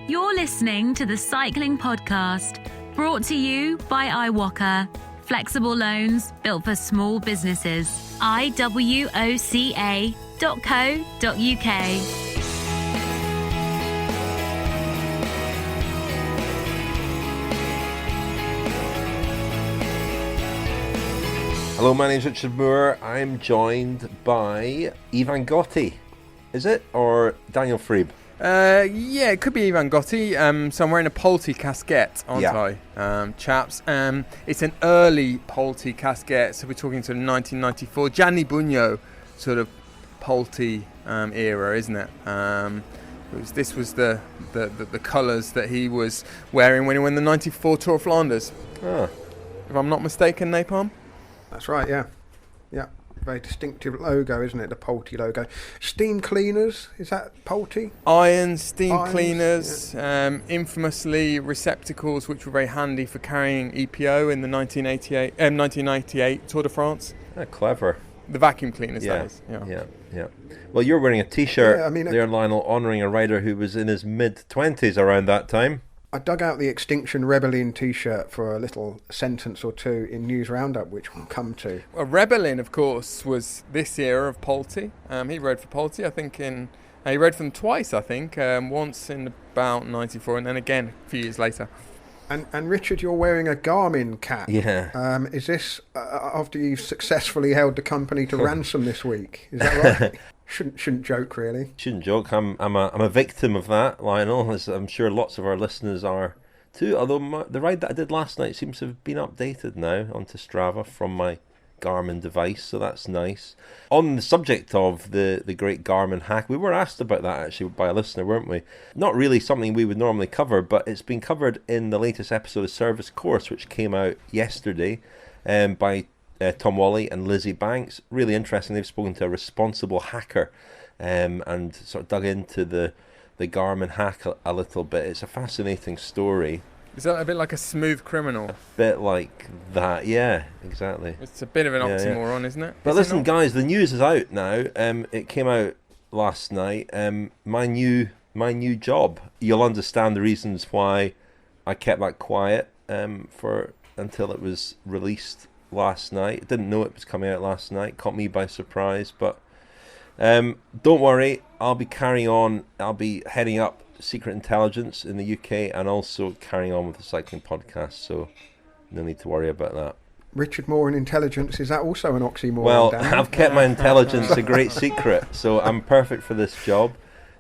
You're listening to the Cycling Podcast, brought to you by iWalker. Flexible loans built for small businesses. iwoca.co.uk. Hello, my name's Richard Moore. I'm joined by Ivan Gotti. Is it? Or Daniel Friebe? Yeah, it could be Ivan Gotti. So I'm wearing a Polti casquette, aren't I, chaps? It's an early Polti casquette, so we're talking sort of 1994, Gianni Bugno sort of Polti era, isn't it? This was the colours that he was wearing when he won the 94 Tour of Flanders. Ah. If I'm not mistaken, Napalm? That's right, yeah. Yeah, very distinctive logo, isn't it, the Polti logo. Steam cleaners, is that Polti? Irons, steam cleaners, infamously receptacles which were very handy for carrying EPO in the 1998 Tour de France. Clever. The vacuum cleaners, that is. Yeah. Well, you're wearing a T-shirt there, Lionel, honouring a rider who was in his mid-20s around that time. I dug out the Extinction Rebellion T-shirt for a little sentence or two in News Roundup, which we'll come to. Well, Rebellion, of course, was this era of Polti. He rode for Polti, I think, he rode for them twice, I think. Once in about 94 and then again a few years later. And Richard, you're wearing a Garmin cap. Yeah. Is this after you've successfully held the company to ransom this week? Is that right? Shouldn't joke, really. Shouldn't joke. I'm a victim of that, Lionel, as I'm sure lots of our listeners are too. Although the ride that I did last night seems to have been updated now onto Strava from my Garmin device, so that's nice. On the subject of the great Garmin hack, we were asked about that actually by a listener, weren't we? Not really something we would normally cover, but it's been covered in the latest episode of Service Course, which came out yesterday by Tom Wally and Lizzie Banks. Really interesting. They've spoken to a responsible hacker and sort of dug into the Garmin hack a little bit. It's a fascinating story. Is that a bit like a Smooth Criminal? A bit like that, yeah, exactly. It's a bit of an oxymoron, isn't it? But listen, guys, the news is out now. It came out last night. My new job. You'll understand the reasons why I kept that quiet until it was released last night. Didn't know it was coming out last night. Caught me by surprise. But don't worry, I'll be carrying on. I'll be heading up Secret Intelligence in the UK and also carrying on with the cycling podcast, so no need to worry about that. Richard Moore and intelligence, is that also an oxymoron? Well, Dan? I've kept my intelligence a great secret, so I'm perfect for this job.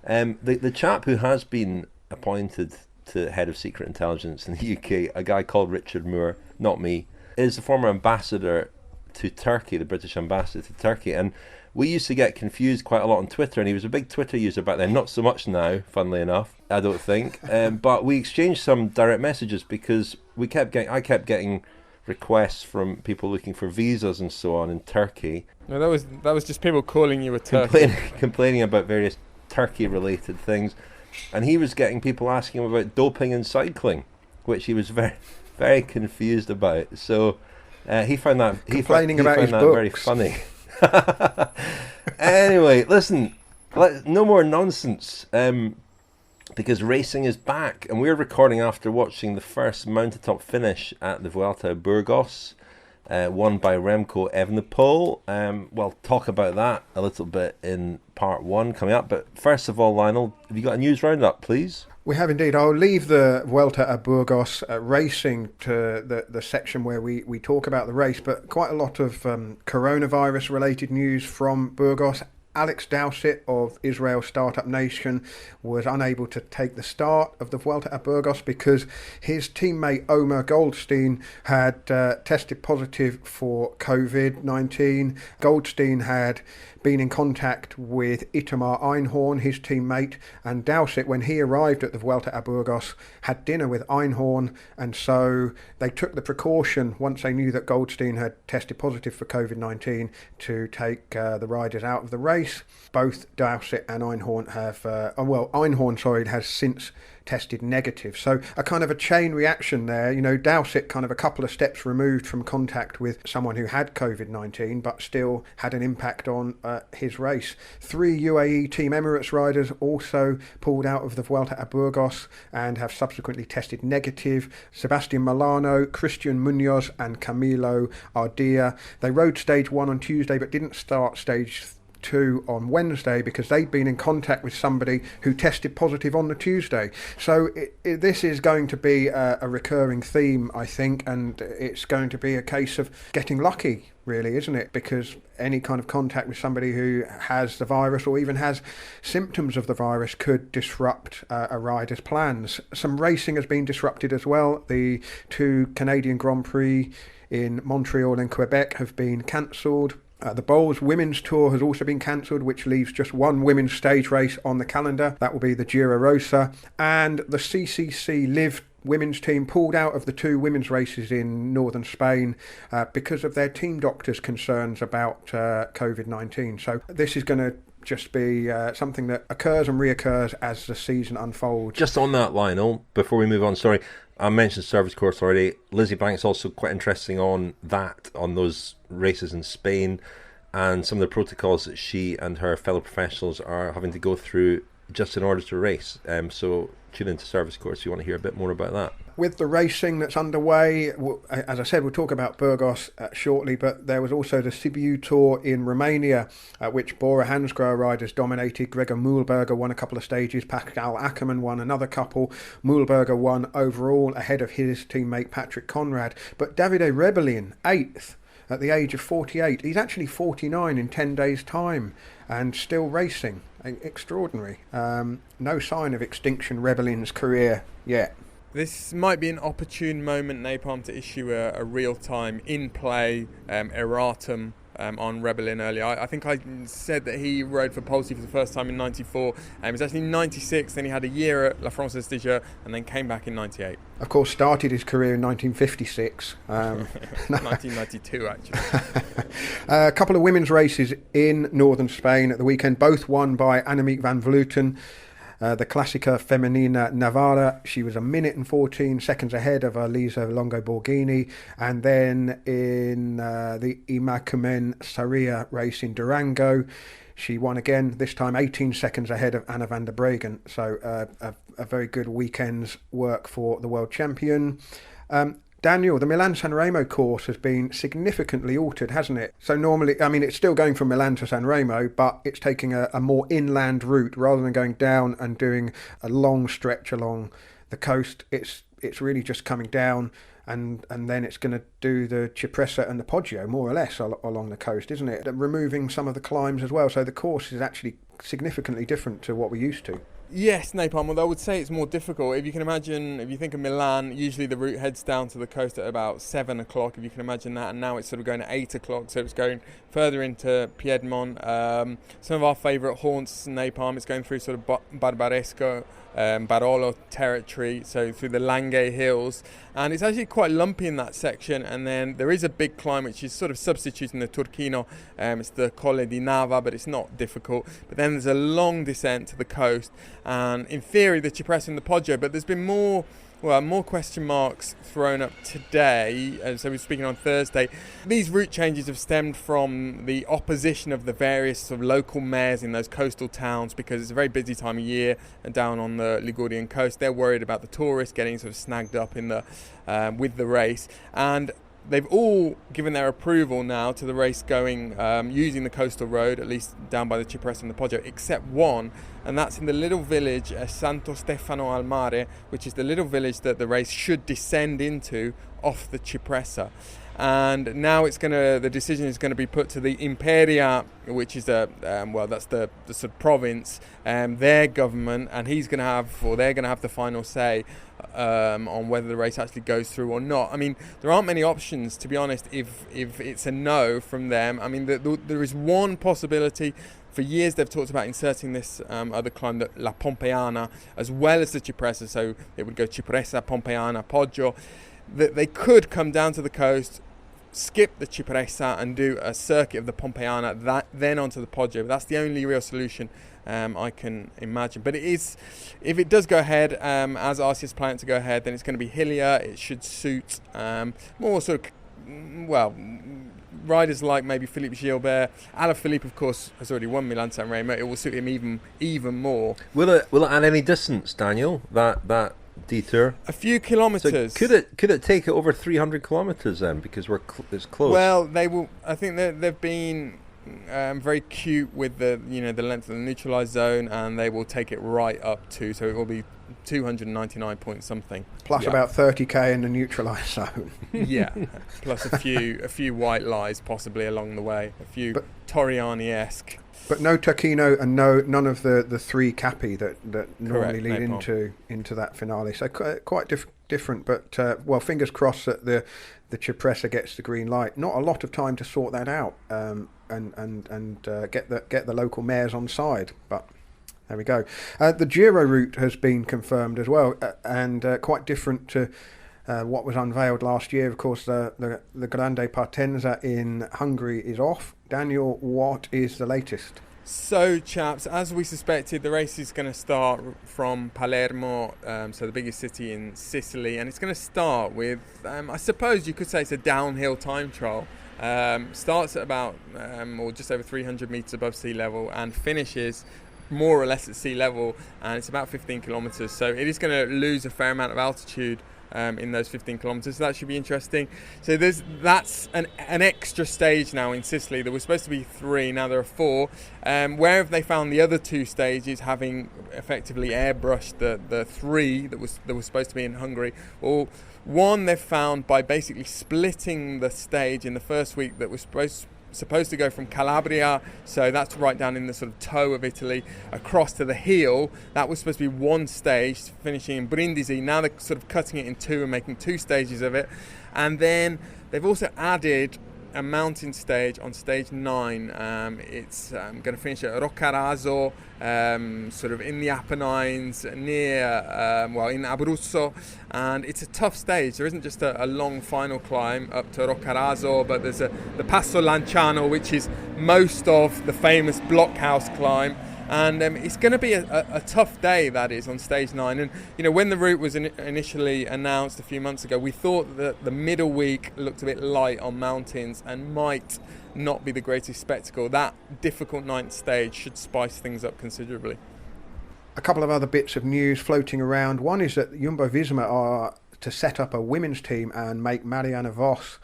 The chap who has been appointed to head of Secret Intelligence in the UK, a guy called Richard Moore, not me, is the former ambassador to Turkey, the British ambassador to Turkey, and we used to get confused quite a lot on Twitter, and he was a big Twitter user back then. Not so much now, funnily enough, I don't think. But we exchanged some direct messages because I kept getting requests from people looking for visas and so on in Turkey. No, that was just people calling you a Turkey. Complaining about various Turkey-related things. And he was getting people asking him about doping and cycling, which he was very, very confused about. So he found that very funny. Anyway, listen, no more nonsense, because racing is back, and we're recording after watching the first mountaintop finish at the Vuelta of Burgos, won by Remco Evenepoel. We'll talk about that a little bit in part one coming up, but first of all, Lionel, have you got a news roundup, please? We have indeed. I'll leave the Vuelta a Burgos racing to the section where we talk about the race, but quite a lot of coronavirus-related news from Burgos. Alex Dowsett of Israel Startup Nation was unable to take the start of the Vuelta a Burgos because his teammate Omer Goldstein had tested positive for COVID-19. Goldstein had been in contact with Itamar Einhorn, his teammate, and Dowsett, when he arrived at the Vuelta a Burgos, had dinner with Einhorn, and so they took the precaution, once they knew that Goldstein had tested positive for COVID-19, to take the riders out of the race. race. Both Dowsett and Einhorn have, Einhorn has since tested negative. So a kind of a chain reaction there. Dowsett kind of a couple of steps removed from contact with someone who had COVID-19, but still had an impact on his race. 3 UAE Team Emirates riders also pulled out of the Vuelta a Burgos and have subsequently tested negative. Sebastian Milano, Christian Munoz and Camilo Ardilla. They rode stage 1 on Tuesday but didn't start stage 2 on Wednesday because they'd been in contact with somebody who tested positive on the Tuesday. So this is going to be a recurring theme, I think, and it's going to be a case of getting lucky, really, isn't it? Because any kind of contact with somebody who has the virus or even has symptoms of the virus could disrupt a rider's plans. Some racing has been disrupted as well. The 2 Canadian Grand Prix in Montreal and Quebec have been cancelled. The Bowls Women's Tour has also been cancelled, which leaves just one women's stage race on the calendar. That will be the Giro Rosa. And the CCC Live women's team pulled out of the 2 women's races in northern Spain because of their team doctors' concerns about COVID-19. So this is going to just be something that occurs and reoccurs as the season unfolds. Just on that, Lionel, before we move on, sorry, I mentioned service course already. Lizzie Banks also quite interesting on those races in Spain and some of the protocols that she and her fellow professionals are having to go through just in order to race. So tune into service course if you want to hear a bit more about that. With the racing that's underway, as I said, we'll talk about Burgos shortly, but there was also the Sibiu Tour in Romania, which Bora Hansgrohe riders dominated. Gregor Mühlberger won a couple of stages, Pascal Ackermann won another couple. Mühlberger won overall ahead of his teammate Patrick Conrad, but Davide Rebellin, 8th at the age of 48. He's actually 49 in 10 days' time and still racing. Extraordinary. No sign of extinction Rebellin's career yet. This might be an opportune moment, Napalm, to issue a real-time in-play erratum on Rebellin earlier. I think I said that he rode for Polsi for the first time in 94. It was actually 96, then he had a year at La Française des Jeux and then came back in 98. Of course, started his career in 1956. 1992, actually. A couple of women's races in northern Spain at the weekend, both won by Annemiek van Vleuten. The Classica Femenina Navarra, she was 1 minute and 14 seconds ahead of Elisa Longo Borghini. And then in the Imacumen Sarria race in Durango, she won again, this time 18 seconds ahead of Anna van der Breggen. So a very good weekend's work for the world champion. Daniel, the Milan-San Remo course has been significantly altered, hasn't it? So normally, it's still going from Milan to San Remo, but it's taking a more inland route rather than going down and doing a long stretch along the coast. It's really just coming down and then it's going to do the Cipressa and the Poggio, more or less, along the coast, isn't it? Removing some of the climbs as well. So the course is actually significantly different to what we're used to. Yes, Napalm, although I would say it's more difficult. If you can imagine, if you think of Milan, usually the route heads down to the coast at about 7 o'clock, if you can imagine that, and now it's sort of going at 8 o'clock, so it's going further into Piedmont. Some of our favourite haunts, Napalm, it's going through sort of Barbaresco, Barolo territory, so through the Langhe Hills, and it's actually quite lumpy in that section. And then there is a big climb which is sort of substituting the Turchino. It's the Colle di Nava, but it's not difficult. But then there's a long descent to the coast, and in theory the Cipressa and the Poggio, but there's been more question marks thrown up today. So we're speaking on Thursday. These route changes have stemmed from the opposition of the various sort of local mayors in those coastal towns, because it's a very busy time of year down on the Ligurian coast. They're worried about the tourists getting sort of snagged up in the with the race, and they've all given their approval now to the race going using the coastal road, at least down by the Cipressa and the Poggio, except one, and that's in the little village Santo Stefano al Mare, which is the little village that the race should descend into off the Cipressa. And now the decision is going to be put to the Imperia, which is that's the sort of province, their government, and they're going to have the final say on whether the race actually goes through or not. I mean, there aren't many options, to be honest, if it's a no from them. I mean, there is one possibility. For years they've talked about inserting this other climb, La Pompeana, as well as the Cipressa, so it would go Cipressa, Pompeana, Poggio. They could come down to the coast, skip the Cipressa and do a circuit of the Pompeiana, then onto the Poggio. That's the only real solution I can imagine. But it is, if it does go ahead, as RCS plan to go ahead, then it's going to be hillier. It should suit more sort of, riders like maybe Philippe Gilbert. Alaphilippe, of course, has already won Milan-San Remo. It will suit him even more. Will it add any distance, Daniel? That detour? A few kilometres. So could it take it over 300 kilometres then? Because it's close. Well, they will. I think they've been very cute with the length of the neutralised zone, and they will take it right up to. So it will be 299 point something. Plus about 30k in the neutralised zone. Yeah, plus a few white lies possibly along the way. A few Torriani-esque. But no Tacchino and none of the three Capi that normally lead into that finale. So quite different. But fingers crossed that the Cipressa gets the green light. Not a lot of time to sort that out and get the local mares on side. But there we go. The Giro route has been confirmed as well, and quite different to what was unveiled last year. Of course, the Grande Partenza in Hungary is off. Daniel, what is the latest? So, chaps, as we suspected, the race is going to start from Palermo, so the biggest city in Sicily, and it's going to start with, I suppose you could say it's a downhill time trial. Starts at about, or just over 300 metres above sea level, and finishes more or less at sea level, and it's about 15 kilometres. So it is going to lose a fair amount of altitude in those 15 kilometres, so that should be interesting. So that's an extra stage now in Sicily. There was supposed to be 3, now there are 4. Where have they found the other 2 stages, having effectively airbrushed the 3 that was supposed to be in Hungary? Well, one they've found by basically splitting the stage in the first week that was supposed to go from Calabria, so that's right down in the sort of toe of Italy, across to the heel. That was supposed to be one stage, finishing in Brindisi. Now they're sort of cutting it in 2 and making 2 stages of it. And then they've also added a mountain stage on stage 9. It's going to finish at Roccaraso, sort of in the Apennines, near, in Abruzzo, and it's a tough stage. There isn't just a long final climb up to Roccaraso, but there's the Passo Lanciano, which is most of the famous blockhouse climb. And it's going to be a tough day, that is, on stage 9. And, when the route was initially announced a few months ago, we thought that the middle week looked a bit light on mountains and might not be the greatest spectacle. That difficult 9th stage should spice things up considerably. A couple of other bits of news floating around. One is that Jumbo-Visma are to set up a women's team and make Marianne Vos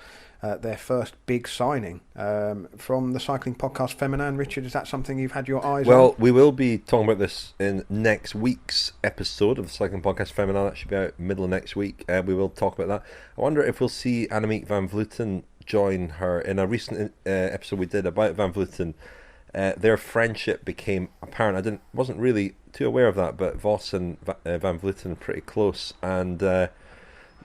their first big signing. From the cycling podcast Feminin, Richard, is that something you've had your eyes on? Well, we will be talking about this in next week's episode of the cycling podcast Feminin. That should be out middle of next week. We will talk about that. I wonder if we'll see Annemiek van Vleuten join her. In a recent episode we did about Van Vleuten, their friendship became apparent. I wasn't really too aware of that, but Vos and Van Vleuten are pretty close, and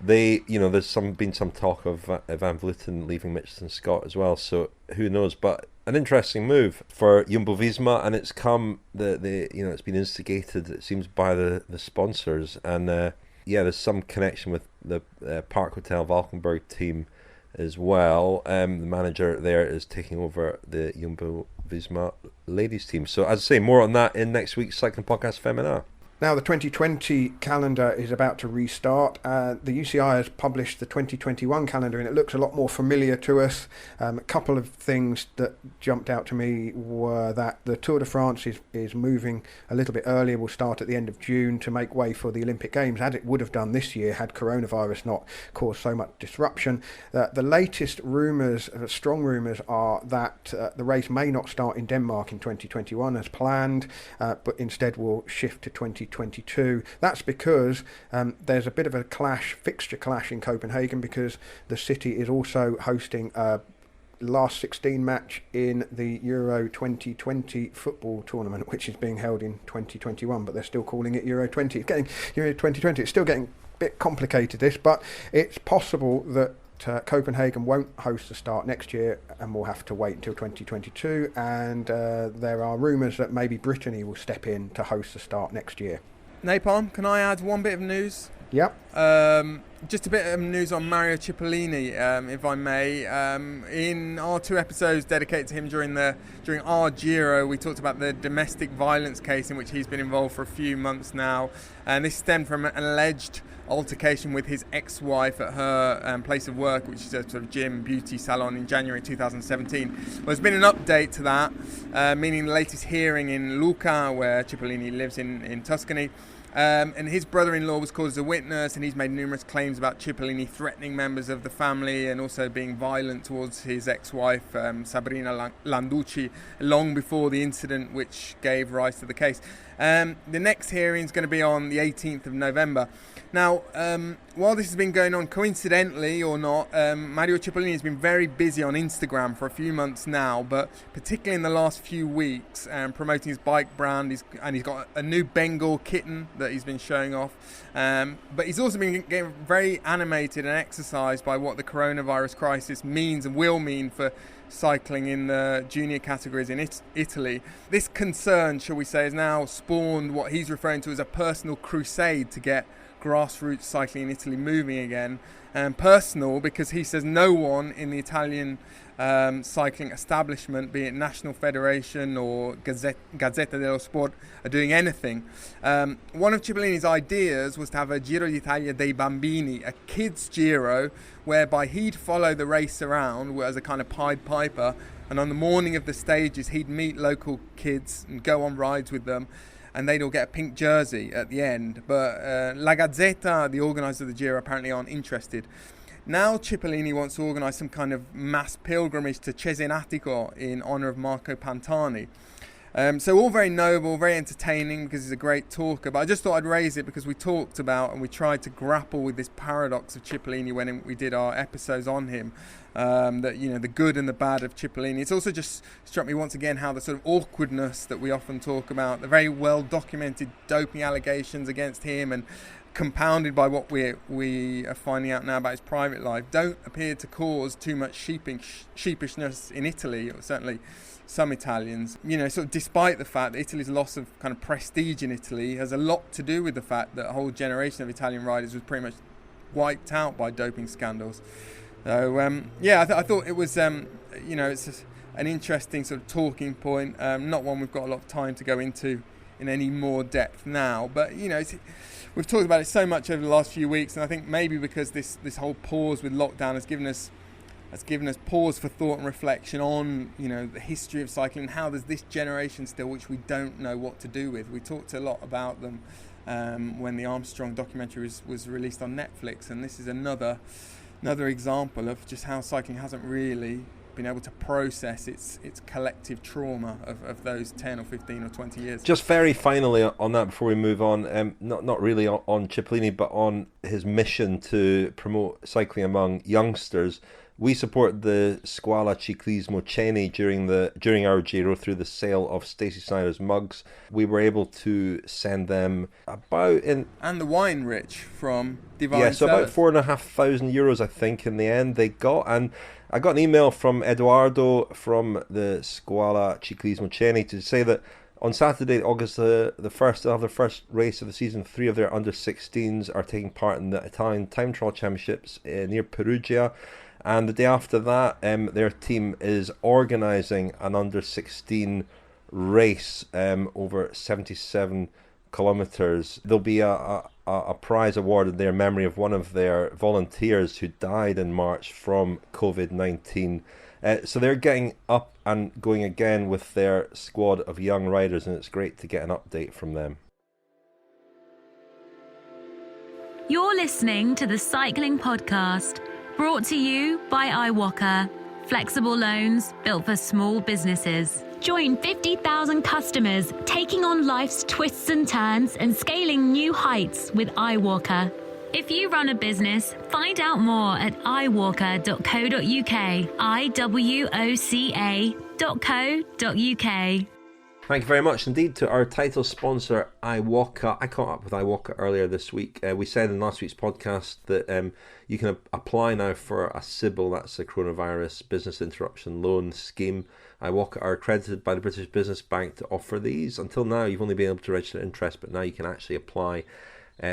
there's been some talk of Van Vleuten leaving Mitchelton Scott as well, so who knows. But an interesting move for Jumbo-Visma, and it's come it's been instigated, it seems, by the sponsors, and there's some connection with the Park Hotel Valkenburg team as well. The manager there is taking over the Jumbo-Visma ladies team. So as I say, more on that in next week's cycling podcast Feminin. Now, the 2020 calendar is about to restart. The UCI has published the 2021 calendar, and it looks a lot more familiar to us. A couple of things that jumped out to me were that the Tour de France is moving a little bit earlier. Will start at the end of June to make way for the Olympic Games, as it would have done this year had coronavirus not caused so much disruption. The latest rumours, strong rumours, are that the race may not start in Denmark in 2021 as planned, but instead will shift to 2022. That's because there's a bit of a fixture clash in Copenhagen, because the city is also hosting a last 16 match in the Euro 2020 football tournament, which is being held in 2021, but they're still calling it Euro 20. It's getting Euro 2020. It's still getting a bit complicated, this, but it's possible that Copenhagen won't host the start next year, and we'll have to wait until 2022, and there are rumours that maybe Brittany will step in to host the start next year. Napalm, can I add one bit of news? Yep. Just a bit of news on Mario Cipollini, if I may. In our 2 episodes dedicated to him during our Giro, we talked about the domestic violence case in which he's been involved for a few months now, and this stemmed from an alleged altercation with his ex-wife at her place of work, which is a sort of gym beauty salon, in January 2017. Well, there's been an update to that, meaning the latest hearing in Lucca, where Cipollini lives in Tuscany. And his brother-in-law was called as a witness, and he's made numerous claims about Cipollini threatening members of the family and also being violent towards his ex-wife, Sabrina Landucci, long before the incident which gave rise to the case. The next hearing is going to be on the 18th of November. Now, while this has been going on, coincidentally or not, Mario Cipollini has been very busy on Instagram for a few months now, but particularly in the last few weeks, promoting his bike brand. He's got a new Bengal kitten that he's been showing off. But he's also been getting very animated and exercised by what the coronavirus crisis means and will mean for cycling in the junior categories in Italy. This concern, shall we say, has now spawned what he's referring to as a personal crusade to get grassroots cycling in Italy moving again. Personal because he says no one in the Italian cycling establishment, be it National Federation or Gazzetta dello Sport, are doing anything. One of Cipollini's ideas was to have a Giro d'Italia dei Bambini, a kids' Giro, whereby he'd follow the race around as a kind of Pied Piper, and on the morning of the stages he'd meet local kids and go on rides with them, and they'd all get a pink jersey at the end. But La Gazzetta, the organiser of the Giro, apparently aren't interested. Now Cipollini wants to organise some kind of mass pilgrimage to Cesenatico in honour of Marco Pantani. So all very noble, very entertaining, because he's a great talker. But I just thought I'd raise it because we talked about and we tried to grapple with this paradox of Cipollini when we did our episodes on him. That, you know, the good and the bad of Cipollini. It's also just struck me once again how the sort of awkwardness that we often talk about, the very well documented doping allegations against him, and compounded by what we are finding out now about his private life, don't appear to cause too much sheepishness in Italy, or certainly some Italians. You know, sort of despite the fact that Italy's loss of kind of prestige in Italy has a lot to do with the fact that a whole generation of Italian riders was pretty much wiped out by doping scandals. So I thought it was you know, it's just an interesting sort of talking point, not one we've got a lot of time to go into in any more depth now, but you know, we've talked about it so much over the last few weeks, and I think maybe because this whole pause with lockdown has given us pause for thought and reflection on, you know, the history of cycling and how there's this generation still which we don't know what to do with. We talked a lot about them when the Armstrong documentary was released on Netflix, and this is another example of just how cycling hasn't really been able to process its collective trauma of those 10 or 15 or 20 years. Just very finally on that before we move on, not really on Cipollini, but on his mission to promote cycling among youngsters. We support the Scuola Ciclismo Ceni during our Giro through the sale of Stacey Snyder's mugs. We were able to send them and the wine rich from Divine. Yeah, so about €4,500 I think in the end they got. And I got an email from Eduardo from the Scuola Ciclismo Ceni to say that on Saturday, August the 1st, they'll have their first race of the season. 3 of their under-16s are taking part in the Italian Time Trial Championships near Perugia. And the day after that, their team is organising an under-16 race over 77 kilometres. There'll be a prize awarded in their memory of one of their volunteers who died in March from COVID-19. So they're getting up and going again with their squad of young riders, and it's great to get an update from them. You're listening to the Cycling Podcast, brought to you by iWalker. Flexible loans built for small businesses. Join 50,000 customers taking on life's twists and turns and scaling new heights with iWalker. If you run a business, find out more at iWalker.co.uk. iWoca.co.uk. Thank you very much indeed to our title sponsor, iWalker. I caught up with iWalker earlier this week. We said in last week's podcast that you can apply now for a CBIL, that's a coronavirus business interruption loan scheme. iWalker are accredited by the British Business Bank to offer these. Until now, you've only been able to register interest, but now you can actually apply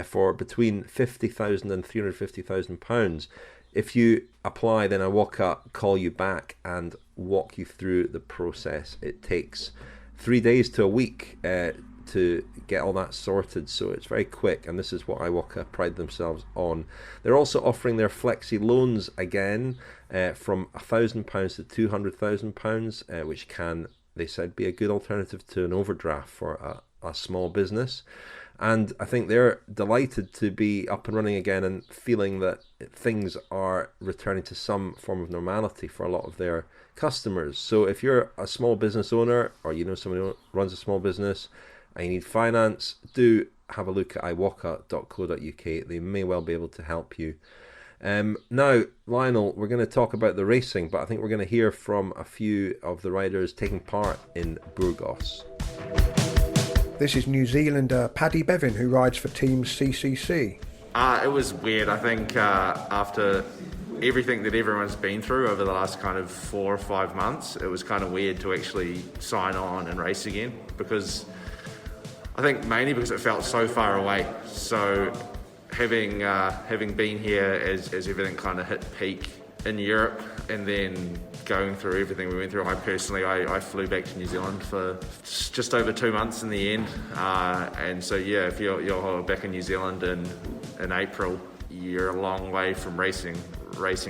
for between £50,000 and £350,000. If you apply, then Iwoca call you back and walk you through the process. It takes 3 days to a week to get all that sorted, so it's very quick, and this is what Iwoca pride themselves on. They're also offering their flexi loans again, from £1,000 to £200,000, which can, they said, be a good alternative to an overdraft for a small business. And I think they're delighted to be up and running again and feeling that things are returning to some form of normality for a lot of their customers. So if you're a small business owner, or you know someone who runs a small business and you need finance, do have a look at iwoca.co.uk. They may well be able to help you. Now, Lionel, we're going to talk about the racing, but I think we're going to hear from a few of the riders taking part in Burgos. This is New Zealander Paddy Bevin, who rides for Team CCC. It was weird. I think after everything that everyone's been through over the last kind of 4 or 5 months, it was kind of weird to actually sign on and race again, because I think mainly because it felt so far away. So having been here as everything kind of hit peak in Europe, and then going through everything we went through, I flew back to New Zealand for just over 2 months in the end. And so yeah, if you're back in New Zealand in April, you're a long way from racing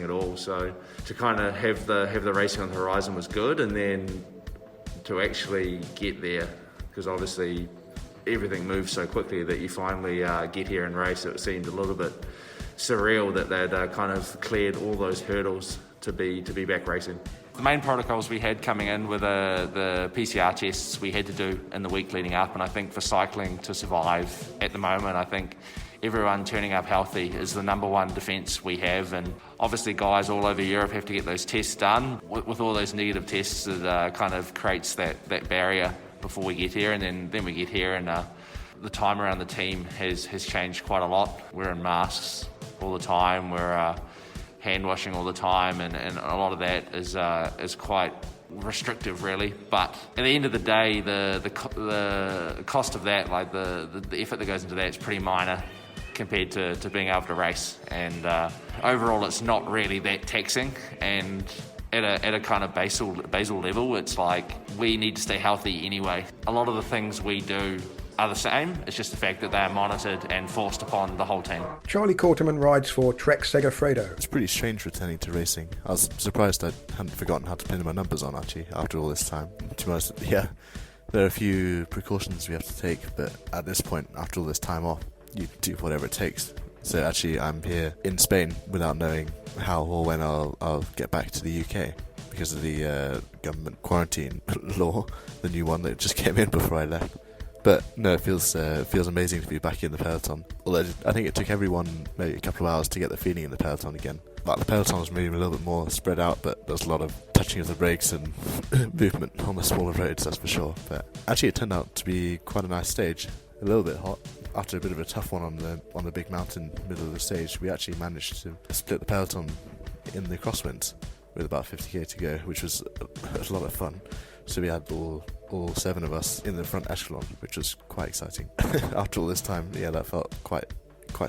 at all. So to kind of have the racing on the horizon was good, and then to actually get there, because obviously everything moves so quickly that you finally get here and race. It seemed a little bit surreal that they'd kind of cleared all those hurdles to be back racing. The main protocols we had coming in were the PCR tests we had to do in the week leading up, and I think for cycling to survive at the moment, I think everyone turning up healthy is the number one defence we have. And obviously guys all over Europe have to get those tests done. With all those negative tests, it kind of creates that barrier before we get here, and then we get here, and the time around the team has changed quite a lot. We're in masks all the time, we're hand washing all the time, and a lot of that is quite restrictive, really. But at the end of the day, the cost of that, like the effort that goes into that, is pretty minor compared to being able to race. And overall, it's not really that taxing. And at a kind of basal level, it's like we need to stay healthy anyway. A lot of the things we do are the same. It's just the fact that they are monitored and forced upon the whole team. Charlie Quarterman rides for Trek-Segafredo. It's pretty strange returning to racing. I was surprised I hadn't forgotten how to pin my numbers on, actually, after all this time. To be honest, yeah, there are a few precautions we have to take, but at this point, after all this time off, you do whatever it takes. So actually, I'm here in Spain without knowing how or when I'll get back to the UK because of the government quarantine law, the new one that just came in before I left. But no, it feels amazing to be back in the peloton. Although I think it took everyone maybe a couple of hours to get the feeling in the peloton again. Like the peloton was maybe a little bit more spread out, but there's a lot of touching of the brakes and movement on the smaller roads, that's for sure. But actually, it turned out to be quite a nice stage. A little bit hot. After a bit of a tough one on the big mountain middle of the stage, we actually managed to split the peloton in the crosswinds with about 50k to go, which was a lot of fun. So we had all 7 of us in the front echelon, which was quite exciting. After all this time, yeah, that felt quite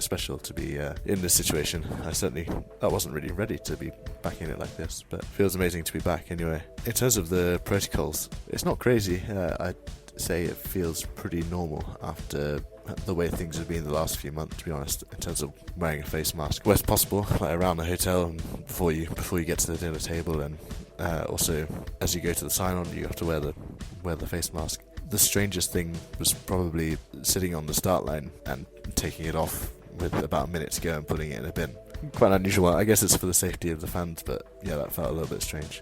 special to be in this situation. I wasn't really ready to be back in it like this, but it feels amazing to be back anyway. In terms of the protocols, it's not crazy. I'd say it feels pretty normal after the way things have been the last few months, to be honest, in terms of wearing a face mask where possible, like around the hotel and before you get to the dinner table, and also as you go to the sign-on you have to wear the face mask. The strangest thing was probably sitting on the start line and taking it off with about a minute to go and putting it in a bin. Quite an unusual one. I guess it's for the safety of the fans, but yeah, that felt a little bit strange.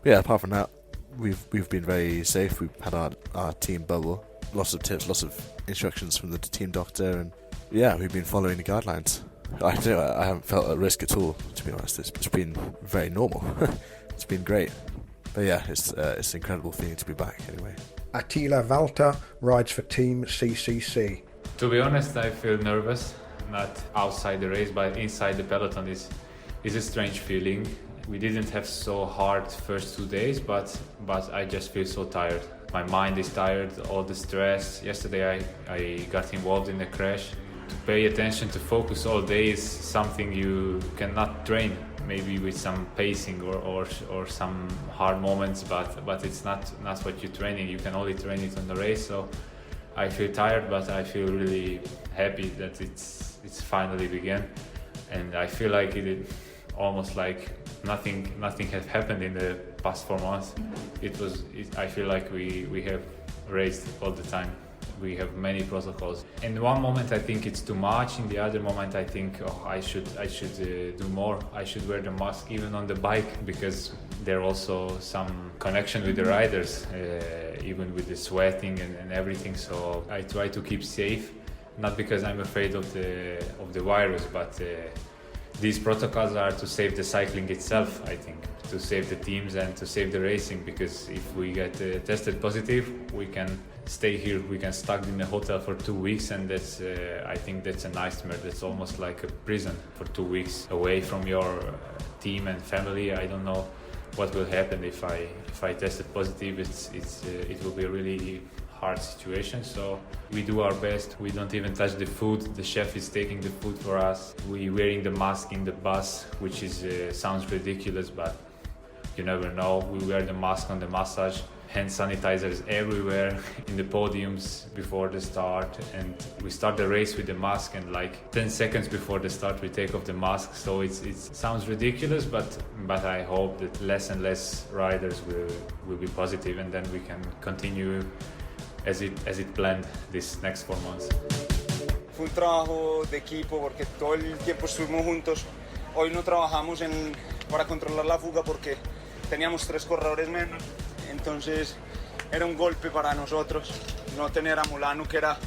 But yeah, apart from that, we've been very safe. We've had our team bubble, lots of tips, lots of instructions from the team doctor, and yeah, we've been following the guidelines. I haven't felt at risk at all, to be honest. It's been very normal. It's been great. But yeah, it's an incredible feeling to be back anyway. Attila Valter rides for Team CCC. To be honest, I feel nervous, not outside the race, but inside the peloton is a strange feeling. We didn't have so hard first 2 days, but I just feel so tired. My mind is tired, all the stress. Yesterday I got involved in a crash pay attention, to focus all day is something you cannot train. Maybe with some pacing or some hard moments, but it's not what you're training. You can only train it on the race. So I feel tired, but I feel really happy that it's finally began, and I feel like it almost like nothing has happened in the past 4 months. I feel like we have raced all the time. We have many protocols. In one moment I think it's too much. In the other moment I think I should do more. I should wear the mask even on the bike, because there also some connection with the riders, even with the sweating and everything. So I try to keep safe, not because I'm afraid of the virus, but these protocols are to save the cycling itself, I think, to save the teams and to save the racing, because if we get tested positive, we can stay here, we can stuck in a hotel for 2 weeks, and that's I think that's a nightmare. That's almost like a prison for 2 weeks away from your team and family. I don't know what will happen if I tested positive. It will be a really hard situation. So we do our best. We don't even touch the food. The chef is taking the food for us. We wearing the mask in the bus, which is sounds ridiculous, but you never know. We wear the mask on the massage. Hand sanitizers everywhere in the podiums before the start, and we start the race with the mask, and like 10 seconds before the start we take off the mask. So it sounds ridiculous, but I hope that less and less riders will be positive, and then we can continue as it planned this next 4 months. Fue un trabajo de equipo porque todo el tiempo estuvimos juntos. Hoy no trabajamos para controlar la fuga porque teníamos 3 corredores menos. Entonces era un golpe para nosotros no tener a Mulano, que era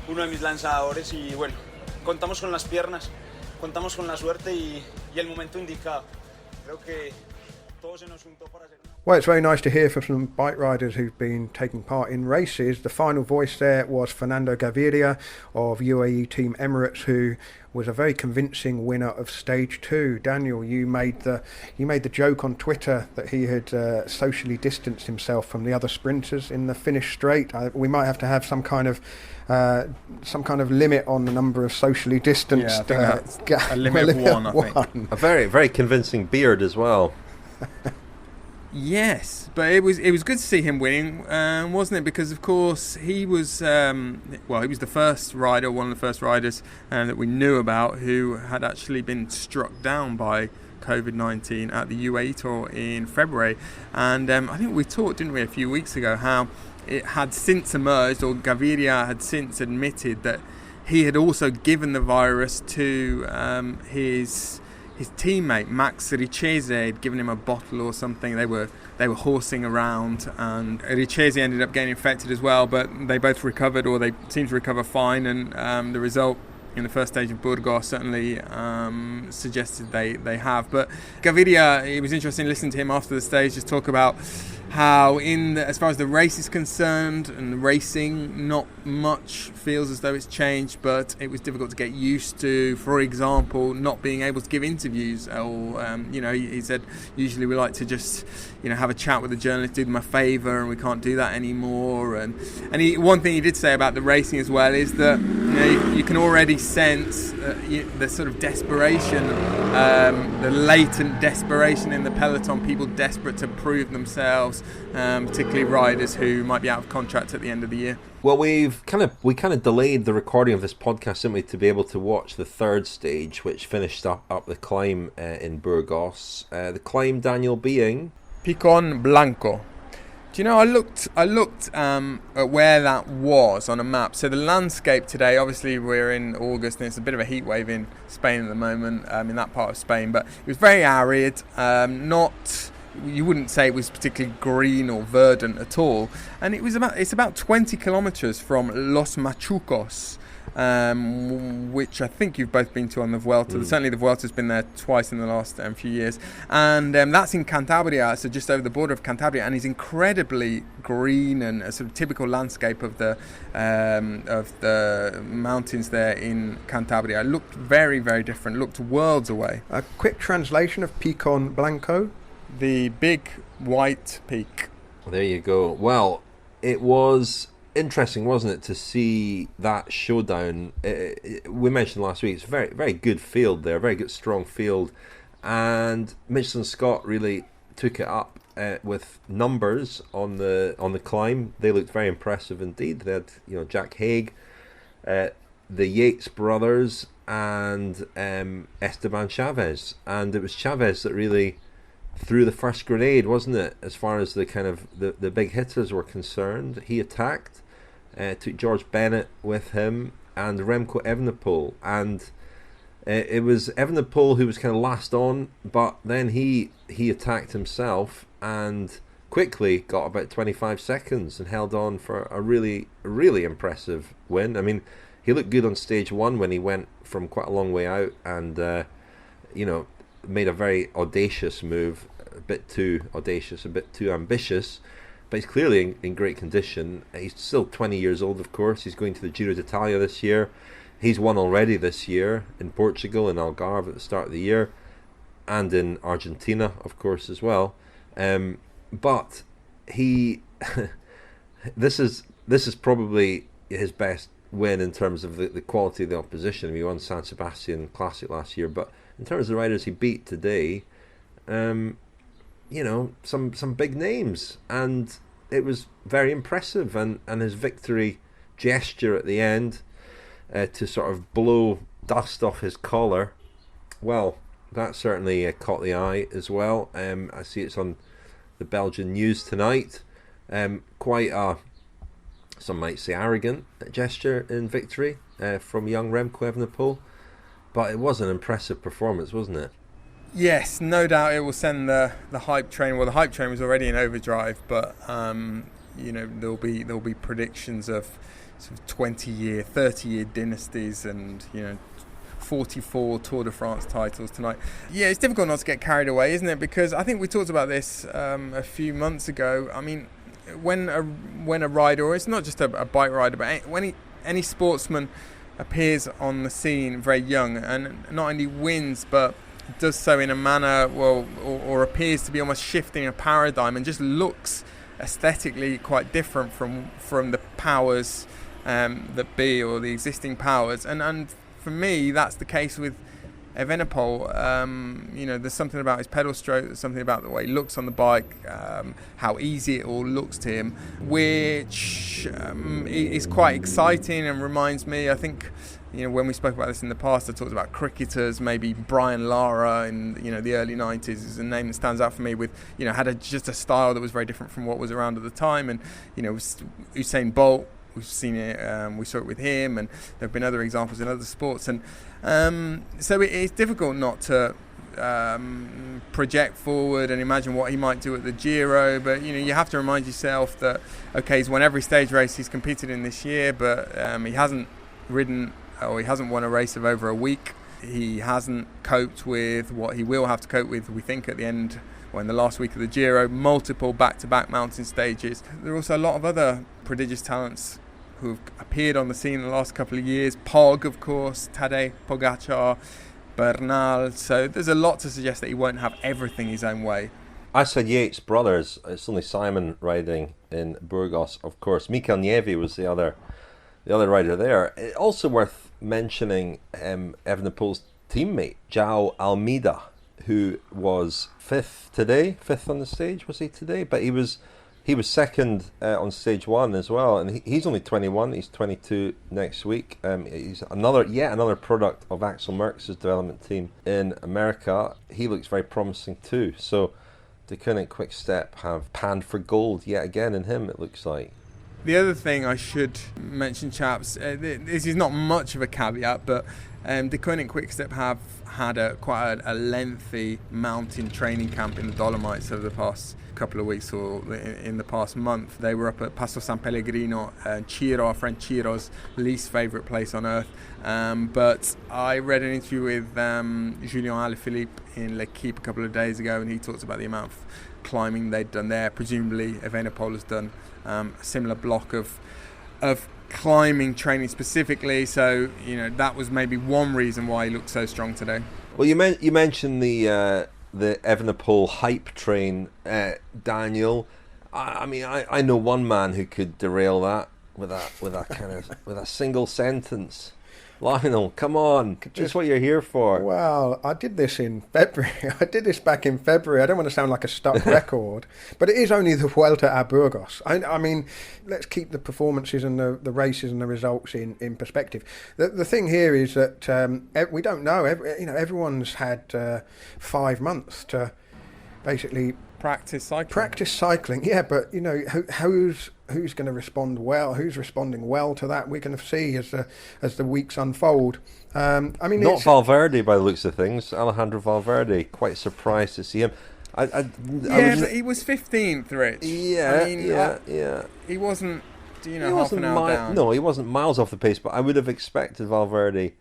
uno de mis lanzadores, y bueno, contamos con las piernas, contamos con la suerte y el momento indicado. Creo que todo se nos juntó para hacer una... Well, it's very nice to hear from some bike riders who've been taking part in races. The final voice there was Fernando Gaviria of UAE Team Emirates, who was a very convincing winner of Stage 2. Daniel, you made the joke on Twitter that he had socially distanced himself from the other sprinters in the finish straight. We might have to have some kind of limit on the number of socially distanced. Yeah, I think a limit of one. I think a very, very convincing beard as well. Yes, but it was good to see him winning, wasn't it? Because of course he was he was the first rider, one of the first riders that we knew about who had actually been struck down by COVID-19 at the UAE Tour in February. And I think we talked, didn't we, a few weeks ago, how it had since emerged, or Gaviria had since admitted that he had also given the virus to his teammate Max Richese. Had given him a bottle or something. They were horsing around, and Richese ended up getting infected as well, but they both recovered, or they seemed to recover fine, and the result in the first stage of Burgos certainly suggested they have. But Gaviria, it was interesting listening to him after the stage just talk about how as far as the race is concerned and the racing, not much feels as though it's changed, but it was difficult to get used to, for example, not being able to give interviews, or he said usually we like to just have a chat with the journalist, do them a favour, and we can't do that anymore. And one thing he did say about the racing as well is that you can already sense the sort of desperation, the latent desperation in the peloton, people desperate to prove themselves, particularly riders who might be out of contract at the end of the year. Well, we kind of delayed the recording of this podcast simply to be able to watch the third stage, which finished up the climb in Burgos. The climb, Daniel, being Picón Blanco. Do you know, I looked at where that was on a map. So the landscape today, obviously we're in August and it's a bit of a heat wave in Spain at the moment, in that part of Spain, but it was very arid, you wouldn't say it was particularly green or verdant at all. And it's about 20 kilometres from Los Machucos, which I think you've both been to on the Vuelta. Certainly the Vuelta's been there twice in the last few years. And that's in Cantabria, so just over the border of Cantabria, and is incredibly green and a sort of typical landscape of the mountains there in Cantabria. It looked very, very different, looked worlds away. A quick translation of Picón Blanco. The big white peak. There you go. Well, it was interesting, wasn't it, to see that showdown? We mentioned last week, it's a very, very good field there, very good, strong field. And Mitchelson Scott really took it up with numbers on the climb. They looked very impressive indeed. They had, Jack Haig, the Yates brothers, and Esteban Chavez. And it was Chavez that really threw the first grenade, wasn't it, as far as the kind of the big hitters were concerned. He attacked, took George Bennett with him, and Remco Evenepoel, and it was Evenepoel who was kind of last on, but then he attacked himself and quickly got about 25 seconds and held on for a really, really impressive win. I mean, he looked good on stage one when he went from quite a long way out and made a very audacious move, a bit too audacious, a bit too ambitious, but he's clearly in great condition. He's still 20 years old, of course. He's going to the Giro d'Italia this year. He's won already this year in Portugal, in Algarve at the start of the year, and in Argentina, of course, as well. But he, this is probably his best win in terms of the quality of the opposition. He won San Sebastian Classic last year, but in terms of the riders he beat today, some big names, and it was very impressive. And his victory gesture at the end, to sort of blow dust off his collar, well, that certainly caught the eye as well. I see it's on the Belgian news tonight. Quite a, some might say, arrogant gesture in victory from young Remco Evenepoel, but it was an impressive performance, wasn't it? Yes, no doubt it will send the hype train. Well, the hype train was already in overdrive, but there'll be predictions of sort of 20-year, 30-year dynasties, and 44 Tour de France titles tonight. Yeah, it's difficult not to get carried away, isn't it? Because I think we talked about this a few months ago. I mean, when a rider, or it's not just a bike rider, but when any sportsman appears on the scene very young and not only wins but does so in a manner, or appears to be almost shifting a paradigm and just looks aesthetically quite different from the powers that be, or the existing powers, and for me that's the case with Evenepoel. There's something about his pedal stroke, there's something about the way he looks on the bike, how easy it all looks to him, which is quite exciting and reminds me, I think, when we spoke about this in the past, I talked about cricketers, maybe Brian Lara in the early 90s is a name that stands out for me, with had just a style that was very different from what was around at the time. And Usain Bolt, we've seen it, we saw it with him, and there have been other examples in other sports, and so it's difficult not to project forward and imagine what he might do at the Giro, but you have to remind yourself that he's won every stage race he's competed in this year, but he hasn't ridden, or he hasn't won a race of over a week. He hasn't coped with what he will have to cope with, we think, at the end, or in the last week of the Giro, multiple back-to-back mountain stages. There are also a lot of other prodigious talents who've appeared on the scene in the last couple of years. Pog, of course, Tadej Pogacar, Bernal. So there's a lot to suggest that he won't have everything his own way. I said Yates brothers. It's only Simon riding in Burgos, of course. Mikel Nieve was the other rider there. Also worth mentioning Evenepoel's teammate, João Almeida, who was fifth on the stage, was he today? But he was second on stage one as well, and he's only 21. He's 22 next week. He's another product of Axel Merckx's development team in America. He looks very promising too. So Deceuninck-Quick Step have panned for gold yet again in him, it looks like. The other thing I should mention, chaps, this is not much of a caveat, but Deceuninck-Quick Step have had quite a lengthy mountain training camp in the Dolomites over the past couple of weeks, or in the past month. They were up at Passo San Pellegrino, Ciro, our friend Ciro's least favourite place on earth. But I read an interview with Julien Alaphilippe in L'Equipe a couple of days ago, and he talked about the amount of climbing they'd done there. Presumably Evenepoel has done a similar block of climbing training specifically, so that was maybe one reason why he looked so strong today. Well, you mentioned the Evenepoel hype train, Daniel. I mean, I know one man who could derail that, with a single sentence. Lionel, come on. Just what you're here for. Well, I did this in February. I did this back in February. I don't want to sound like a stuck record, but it is only the Vuelta a Burgos. I mean, let's keep the performances and the races and the results in perspective. The thing here is that we don't know. Everyone's had 5 months to basically Practice cycling. Yeah, but who's going to respond well? Who's responding well to that? We're going to see as the weeks unfold. Not Valverde by the looks of things. Alejandro Valverde. Quite surprised to see him. But he was 15th, Rich. Yeah. He wasn't. Half an hour down. No, he wasn't miles off the pace. But I would have expected Valverde,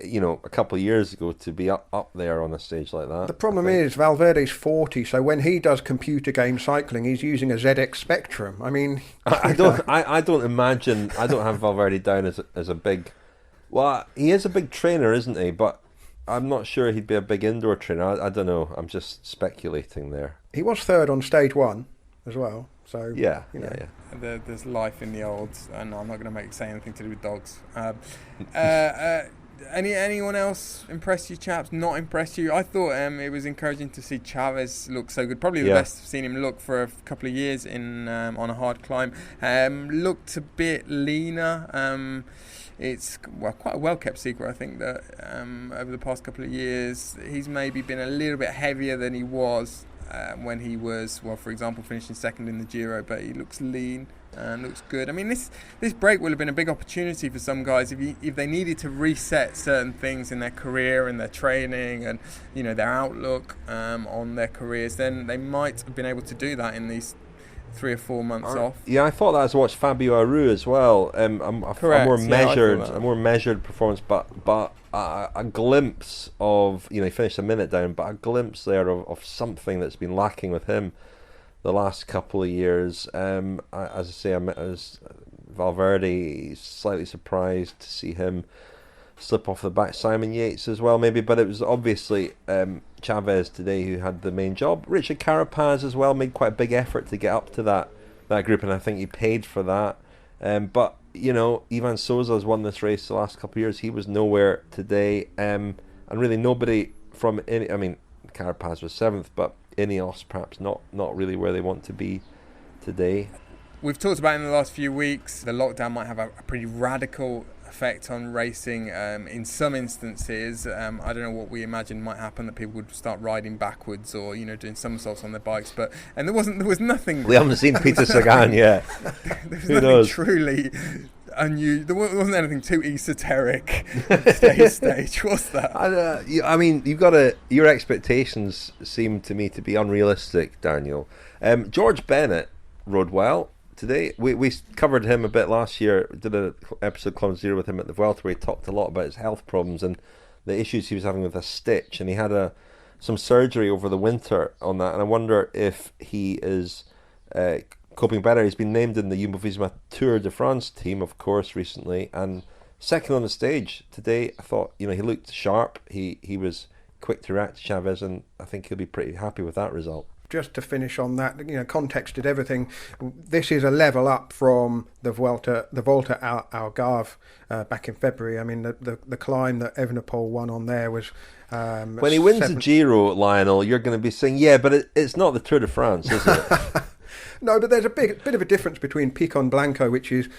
a couple of years ago, to be up there on a stage like that. The problem is Valverde's 40, so when he does computer game cycling, he's using a ZX Spectrum. I mean, I don't imagine. I don't have Valverde down as a big. Well, he is a big trainer, isn't he? But I'm not sure he'd be a big indoor trainer. I don't know. I'm just speculating there. He was third on stage 1 as well. So yeah. There's life in the olds, and I'm not going to say anything to do with dogs. Anyone else impress you, chaps? Not impress you? I thought it was encouraging to see Chavez look so good. Probably the best I've seen him look for a couple of years on a hard climb. Looked a bit leaner. It's quite a well-kept secret, I think, that over the past couple of years he's maybe been a little bit heavier than he was when he was, for example, finishing second in the Giro, but he looks lean and looks good. I mean, this break will have been a big opportunity for some guys if they needed to reset certain things in their career and their training and their outlook on their careers. Then they might have been able to do that in these 3 or 4 months off. Yeah, I thought that as I watched Fabio Aru as well. A more measured performance, but a glimpse of he finished a minute down, but a glimpse there of something that's been lacking with him the last couple of years. As I say, as Valverde, slightly surprised to see him slip off the back. Simon Yates as well, maybe, but it was obviously Chavez today who had the main job. Richard Carapaz as well made quite a big effort to get up to that group, and I think he paid for that. But Ivan Souza has won this race the last couple of years. He was nowhere today, and really nobody from any. I mean, Carapaz was 7th, but Ineos perhaps not really where they want to be today. We've talked about in the last few weeks the lockdown might have a pretty radical effect on racing in some instances. I don't know what we imagine might happen, that people would start riding backwards or doing somersaults on their bikes, and there was nothing. We haven't seen Peter Sagan yet. There was nothing truly unusual. There wasn't anything too esoteric today's stage, was there? I mean, your expectations seem to me to be unrealistic, Daniel. George Bennett rode well today. We covered him a bit last year. Did an episode Club Zero with him at the Vuelta where he talked a lot about his health problems and the issues he was having with a stitch, and he had some surgery over the winter on that, and I wonder if he is coping better. He's been named in the Jumbo-Visma Tour de France team, of course, recently, and second on the stage today. I thought he looked sharp. He was quick to react to Chavez, and I think he'll be pretty happy with that result. Just to finish on that, context did everything. This is a level up from the Volta Algarve back in February. I mean, the climb that Evenepoel won on there was... when he wins the Giro, Lionel, you're going to be saying, yeah, but it's not the Tour de France, is it? No, but there's a bit of a difference between Picón Blanco, which is,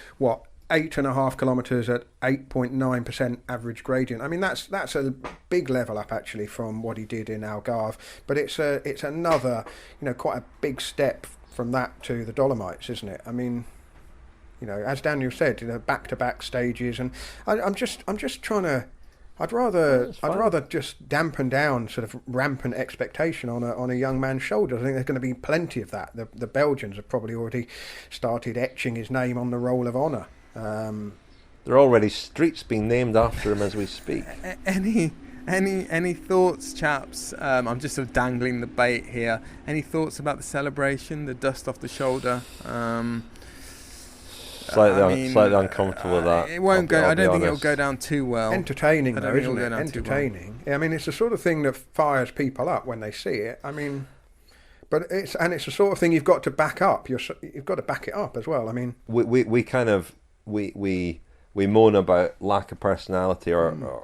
8.5 kilometres at 8.9% average gradient. I mean, that's a big level up actually from what he did in Algarve, but it's another quite a big step from that to the Dolomites, isn't it? I mean, as Daniel said, back-to-back stages, and I'm just trying to. I'd rather just dampen down sort of rampant expectation on a young man's shoulders. I think there's going to be plenty of that. The Belgians have probably already started etching his name on the roll of honour. There are already streets being named after him as we speak. Any thoughts, chaps? I'm just sort of dangling the bait here. Any thoughts about the celebration, the dust off the shoulder? Slightly uncomfortable with that. It won't go. I don't think it'll go down too well. Entertaining though, isn't it? Entertaining. I mean, it's the sort of thing that fires people up when they see it. I mean, but it's the sort of thing you've got to back up. You've got to back it up as well. I mean, we kind of we moan about lack of personality or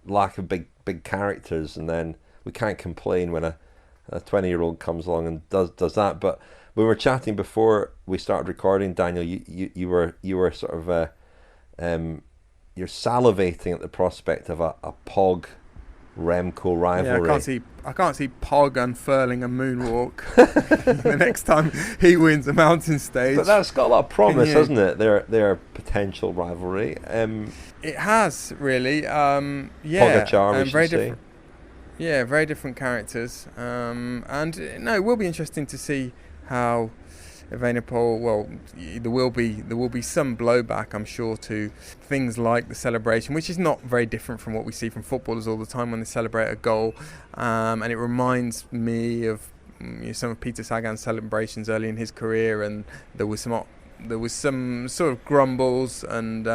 lack of big characters, and then we can't complain when a 20-year-old comes along and does that. But we were chatting before we started recording, Daniel. You were sort of you're salivating at the prospect of a Pog Remco rivalry. Yeah, I can't see Pog unfurling a moonwalk the next time he wins a mountain stage. But that's got a lot of promise, hasn't it? Their potential rivalry. It has really. Pogacar, very different. Yeah, very different characters. And no, it will be interesting to see how Evenepoel. Well, there will be some blowback, I'm sure, to things like the celebration, which is not very different from what we see from footballers all the time when they celebrate a goal. And it reminds me of some of Peter Sagan's celebrations early in his career, and there was some sort of grumbles and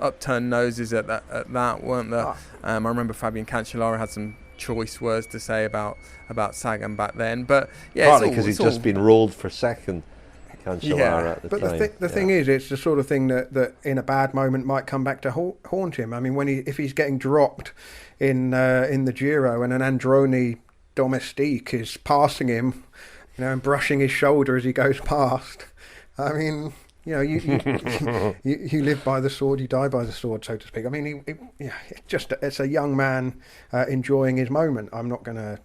upturned noses at that, weren't there? I remember Fabian Cancellara had some choice words to say about Sagan back then, but yeah, partly because he's just been rolled for second. Cancellara at the time. But the thing is, it's the sort of thing that in a bad moment might come back to haunt him. I mean, if he's getting dropped in the Giro and an Androni domestique is passing him, and brushing his shoulder as he goes past. I mean, you live by the sword, you die by the sword, so to speak. I mean, it's a young man enjoying his moment. I'm not gonna.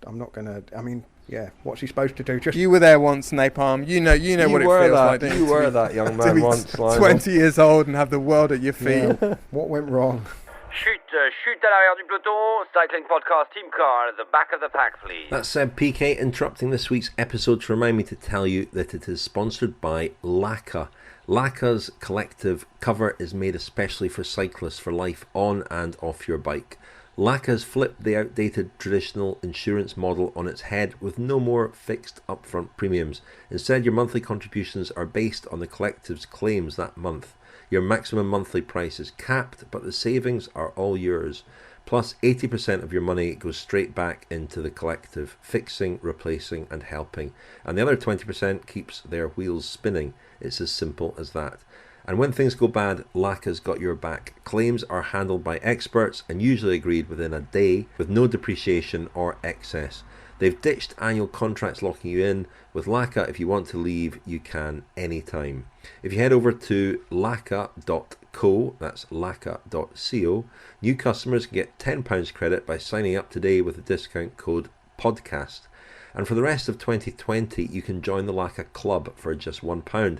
I mean. Yeah, what's he supposed to do? You were there once, Napalm. You know what it feels like. You were that young man once. 20 years old and have the world at your feet. Yeah. What went wrong? Chute à l'arrière du peloton, cycling podcast team car at the back of the pack, please. That's PK interrupting this week's episode to remind me to tell you that it is sponsored by Laka. Laka's collective cover is made especially for cyclists for life on and off your bike. Laka's flipped the outdated traditional insurance model on its head with no more fixed upfront premiums. Instead, your monthly contributions are based on the collective's claims that month. Your maximum monthly price is capped, but the savings are all yours. Plus, 80% of your money goes straight back into the collective, fixing, replacing and helping. And the other 20% keeps their wheels spinning. It's as simple as that. And when things go bad, Laka's got your back. Claims are handled by experts and usually agreed within a day with no depreciation or excess. They've ditched annual contracts locking you in. With Laka, if you want to leave, you can anytime. If you head over to laka.co, that's laka.co, new customers can get £10 credit by signing up today with the discount code PODCAST. And for the rest of 2020, you can join the Laka Club for just £1.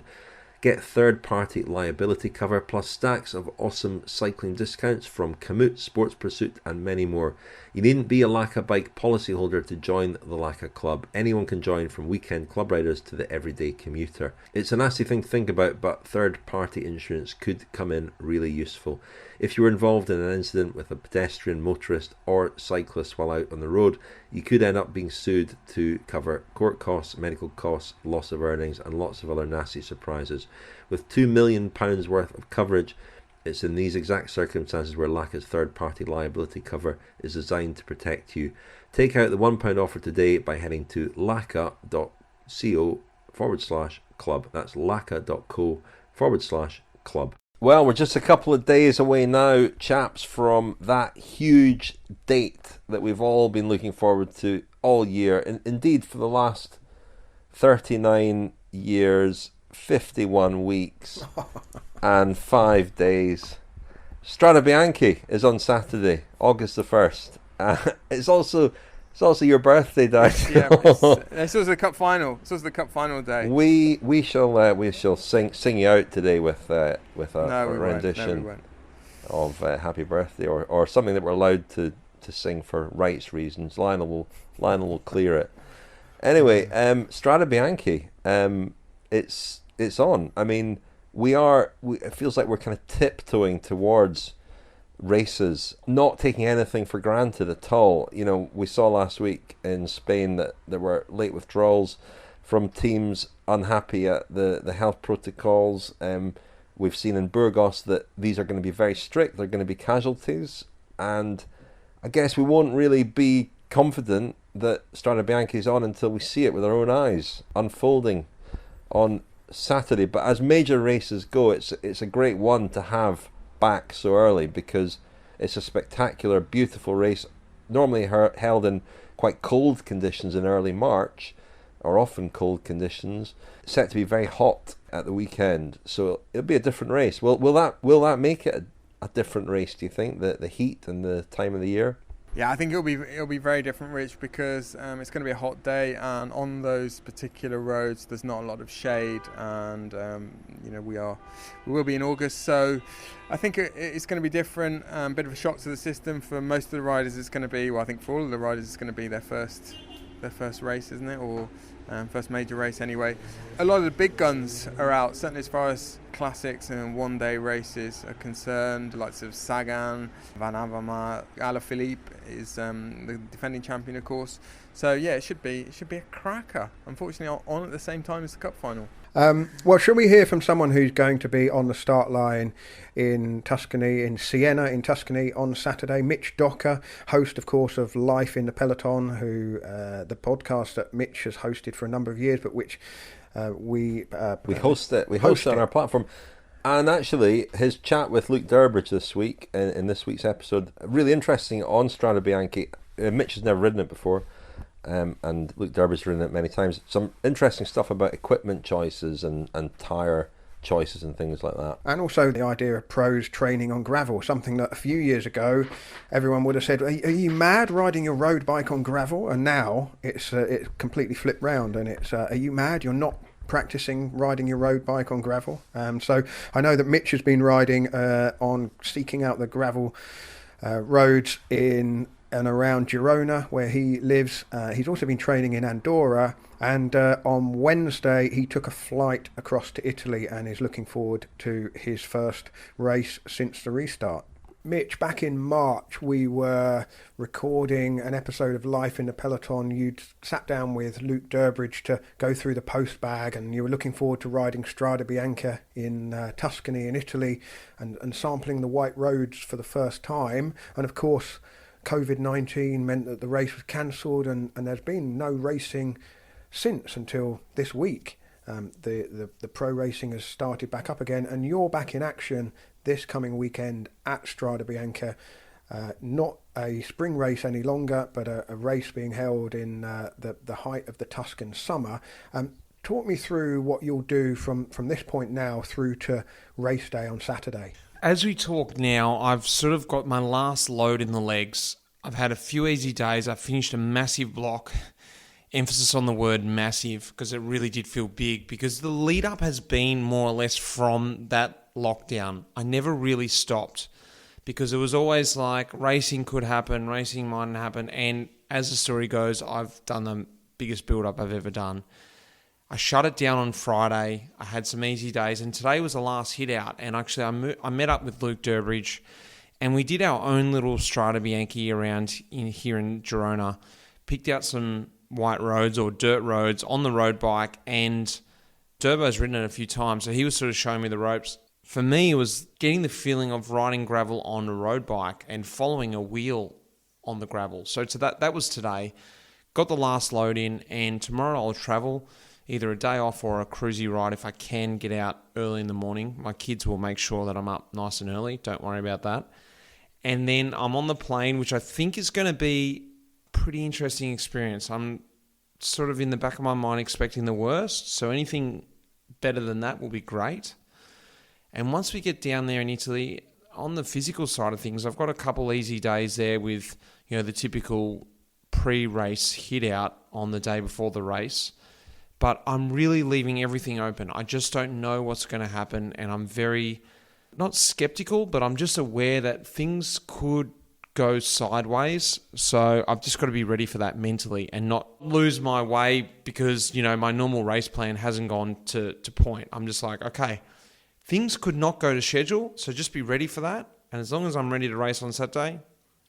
Get third-party liability cover plus stacks of awesome cycling discounts from Komoot, Sports Pursuit and many more. You needn't be a Laka bike policyholder to join the Laka Club. Anyone can join, from weekend club riders to the everyday commuter. It's a nasty thing to think about, but third-party insurance could come in really useful. If you were involved in an incident with a pedestrian, motorist or cyclist while out on the road, you could end up being sued to cover court costs, medical costs, loss of earnings and lots of other nasty surprises. With £2 million worth of coverage, it's in these exact circumstances where Laka's third-party liability cover is designed to protect you. Take out the £1 offer today by heading to laka.co/club. That's laka.co/club. Well, we're just a couple of days away now, chaps, from that huge date that we've all been looking forward to all year. And indeed, for the last 39 years, 51 weeks and 5 days. Strade Bianche is on Saturday, August the 1st. It's also your birthday, Dan. Yeah, it's also the cup final. It's also the cup final day. We shall sing you out today with a rendition of Happy Birthday or something that we're allowed to sing for rights reasons. Lionel will clear it. Anyway, Strade Bianche. It's on. I mean, it feels like we're kind of tiptoeing towards races, not taking anything for granted at all. We saw last week in Spain that there were late withdrawals from teams unhappy at the health protocols. We've seen in Burgos that these are going to be very strict. They're going to be casualties, and I guess we won't really be confident that Strade Bianche is on until we see it with our own eyes unfolding on Saturday, but as major races go, it's a great one to have back so early, because it's a spectacular, beautiful race, normally held in quite cold conditions in early March, or often cold conditions. It's set to be very hot at the weekend, so it'll be a different race. Will that make it a different race, do you think, the heat and the time of the year? Yeah, I think it'll be very different, Rich, because it's going to be a hot day, and on those particular roads there's not a lot of shade, and we will be in August, so I think it's going to be different. Bit of a shock to the system for most of the riders. It's going to be, well, I think for all of the riders, it's going to be their first race, isn't it, or first major race anyway. A lot of the big guns are out, certainly as far as classics and one-day races are concerned. The likes of Sagan, Van Avermaet, Alaphilippe is the defending champion, of course. So yeah, it should be a cracker. Unfortunately, on at the same time as the cup final. Well, shall we hear from someone who's going to be on the start line in Tuscany, in Siena, in Tuscany on Saturday? Mitch Docker, host, of course, of Life in the Peloton, who the podcast that Mitch has hosted for a number of years, but which we host it. We host it on our platform. And actually, his chat with Luke Durbridge this week, in this week's episode, really interesting on Strade Bianche. Mitch has never ridden it before. And Luke Durbridge's ridden it many times. Some interesting stuff about equipment choices and tyre choices and things like that. And also the idea of pros training on gravel, something that a few years ago everyone would have said, are you mad riding your road bike on gravel? And now it's completely flipped round, and it's, are you mad? You're not practicing riding your road bike on gravel. So I know that Mitch has been riding on seeking out the gravel roads in and around Girona, where he lives. He's also been training in Andorra, and on Wednesday he took a flight across to Italy and is looking forward to his first race since the restart. Mitch, back in March we were recording an episode of Life in the Peloton. You'd sat down with Luke Durbridge to go through the post bag, and you were looking forward to riding Strade Bianche in Tuscany in Italy and sampling the white roads for the first time. And of course, COVID-19 meant that the race was cancelled, and there's been no racing since until this week. The pro racing has started back up again, and you're back in action this coming weekend at Strade Bianche. Not a spring race any longer, but a race being held in the height of the Tuscan summer. Talk me through what you'll do from this point now through to race day on Saturday. As we talk now, I've sort of got my last load in the legs. I've had a few easy days. I finished a massive block. Emphasis on the word massive, because it really did feel big, because the lead up has been more or less from that lockdown. I never really stopped, because it was always like racing could happen, racing mightn't happen. And as the story goes, I've done the biggest build up I've ever done. I shut it down on Friday. I had some easy days, and today was the last hit out. And actually, I met up with Luke Durbridge, and we did our own little Strade Bianche around here in Girona. Picked out some white roads or dirt roads on the road bike, and Durbo's ridden it a few times, so he was sort of showing me the ropes. For me, it was getting the feeling of riding gravel on a road bike and following a wheel on the gravel. So that was today. Got the last load in, and tomorrow I'll travel. Either a day off or a cruisy ride if I can get out early in the morning. My kids will make sure that I'm up nice and early. Don't worry about that. And then I'm on the plane, which I think is going to be a pretty interesting experience. I'm sort of in the back of my mind expecting the worst. So anything better than that will be great. And once we get down there in Italy, on the physical side of things, I've got a couple easy days there with, the typical pre-race hit out on the day before the race. But I'm really leaving everything open. I just don't know what's going to happen, and I'm very, not skeptical, but I'm just aware that things could go sideways. So I've just got to be ready for that mentally and not lose my way because, my normal race plan hasn't gone to point. I'm just like, okay, things could not go to schedule, so just be ready for that. And as long as I'm ready to race on Saturday,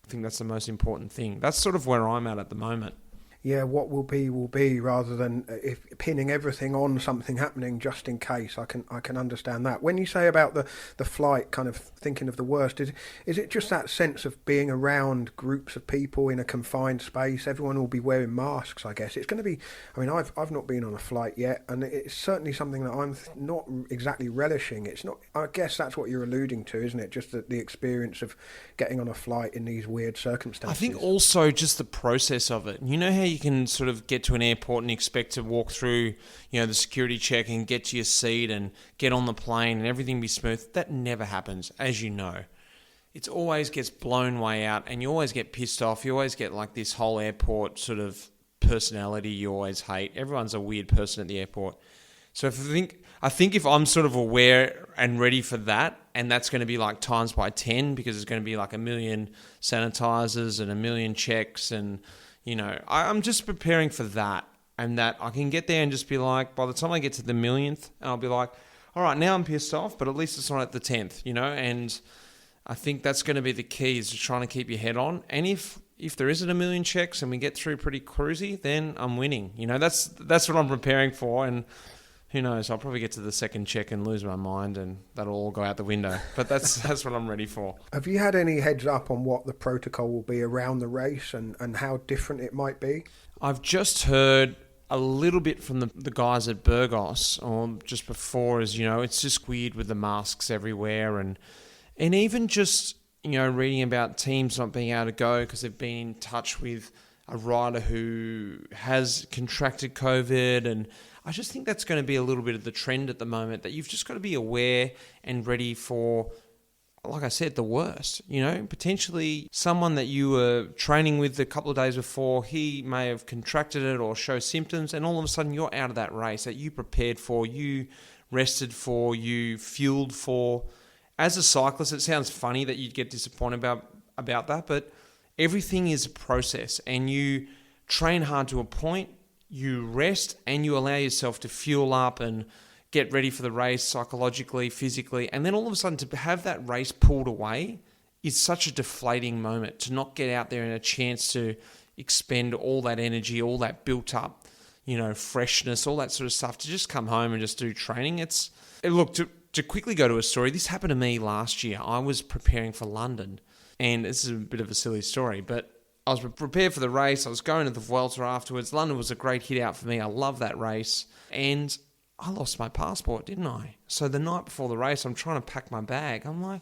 I think that's the most important thing. That's sort of where I'm at the moment. yeah, what will be, rather than if pinning everything on something happening just in case. I can understand that. When you say about the flight, kind of thinking of the worst, is it just that sense of being around groups of people in a confined space? Everyone will be wearing masks, I guess. It's going to be, I mean, I've not been on a flight yet, and it's certainly something that I'm not exactly relishing. It's not, I guess that's what you're alluding to, isn't it? Just the experience of getting on a flight in these weird circumstances. I think also just the process of it. You know how you can sort of get to an airport and expect to walk through, the security check and get to your seat and get on the plane and everything be smooth? That never happens, as you know. It always gets blown way out, and you always get pissed off. You always get like this whole airport sort of personality you always hate. Everyone's a weird person at the airport. So I think if I'm sort of aware and ready for that, and that's going to be like times by 10, because it's going to be like 1 million sanitizers and 1 million checks, and I'm just preparing for that, and that I can get there and just be like, by the time I get to the 1,000,000th, I'll be like, all right, now I'm pissed off, but at least it's not at the 10th, and I think that's going to be the key, is just trying to keep your head on. And if there isn't 1 million checks and we get through pretty cruisy, then I'm winning. That's what I'm preparing for, and who knows, I'll probably get to the second check and lose my mind, and that'll all go out the window. But that's what I'm ready for. Have you had any heads up on what the protocol will be around the race and how different it might be? I've just heard a little bit from the guys at Burgos, or just before, it's just weird with the masks everywhere, and even just, reading about teams not being able to go because they've been in touch with a rider who has contracted COVID, and I just think that's going to be a little bit of the trend at the moment, that you've just got to be aware and ready for, like I said, the worst. Potentially someone that you were training with a couple of days before, he may have contracted it or show symptoms, and all of a sudden you're out of that race that you prepared for, you rested for, you fueled for. As a cyclist, it sounds funny that you'd get disappointed about that, but everything is a process, and you train hard to a point, you rest, and you allow yourself to fuel up and get ready for the race psychologically, physically, and then all of a sudden to have that race pulled away is such a deflating moment, to not get out there and a chance to expend all that energy, all that built up, freshness, all that sort of stuff, to just come home and just do training. To quickly go to a story, this happened to me last year. I was preparing for London, and this is a bit of a silly story, but I was prepared for the race. I was going to the Vuelta afterwards. London was a great hit out for me. I love that race. And I lost my passport, didn't I? So the night before the race, I'm trying to pack my bag. I'm like,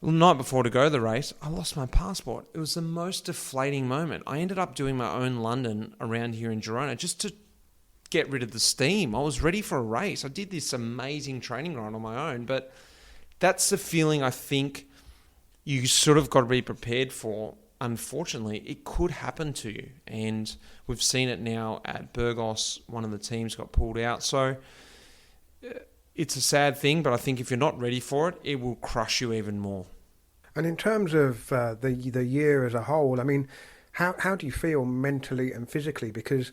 the night before to go to the race, I lost my passport. It was the most deflating moment. I ended up doing my own London around here in Girona just to get rid of the steam. I was ready for a race. I did this amazing training run on my own, but that's the feeling I think you sort of got to be prepared for. Unfortunately, it could happen to you, and we've seen it now at Burgos. One of the teams got pulled out, so it's a sad thing, but I think if you're not ready for it, it will crush you even more. And in terms of the year as a whole, I mean, how do you feel mentally and physically? Because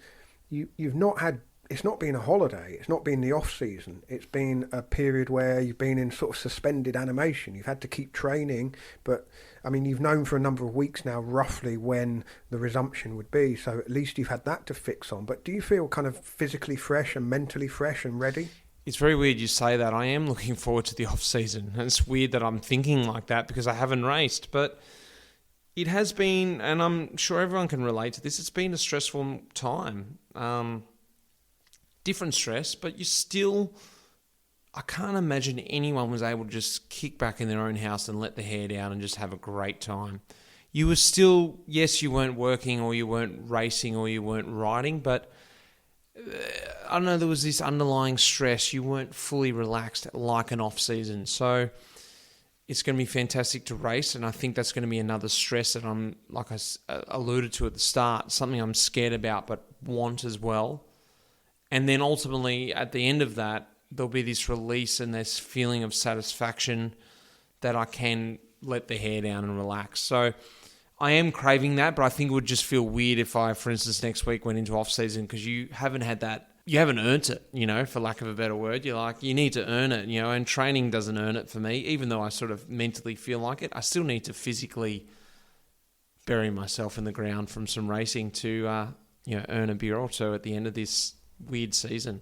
you've not had, it's not been a holiday, it's not been the off season, it's been a period where you've been in sort of suspended animation. You've had to keep training, but I mean, you've known for a number of weeks now roughly when the resumption would be, so at least you've had that to fix on. But do you feel kind of physically fresh and mentally fresh and ready? It's very weird you say that. I am looking forward to the off season, and it's weird that I'm thinking like that because I haven't raced, but it has been, and I'm sure everyone can relate to this, it's been a stressful time. Different stress, but you still, I can't imagine anyone was able to just kick back in their own house and let the hair down and just have a great time. You were still, yes, you weren't working or you weren't racing or you weren't riding, but I don't know, there was this underlying stress. You weren't fully relaxed like an off season. So it's going to be fantastic to race, and I think that's going to be another stress that I'm, like I alluded to at the start, something I'm scared about but want as well. And then ultimately, at the end of that, there'll be this release and this feeling of satisfaction that I can let the hair down and relax. So I am craving that, but I think it would just feel weird if I, for instance, next week went into off-season because you haven't had that, you haven't earned it, for lack of a better word. You're like, you need to earn it, and training doesn't earn it for me. Even though I sort of mentally feel like it, I still need to physically bury myself in the ground from some racing to earn a beer or so at the end of this weird season.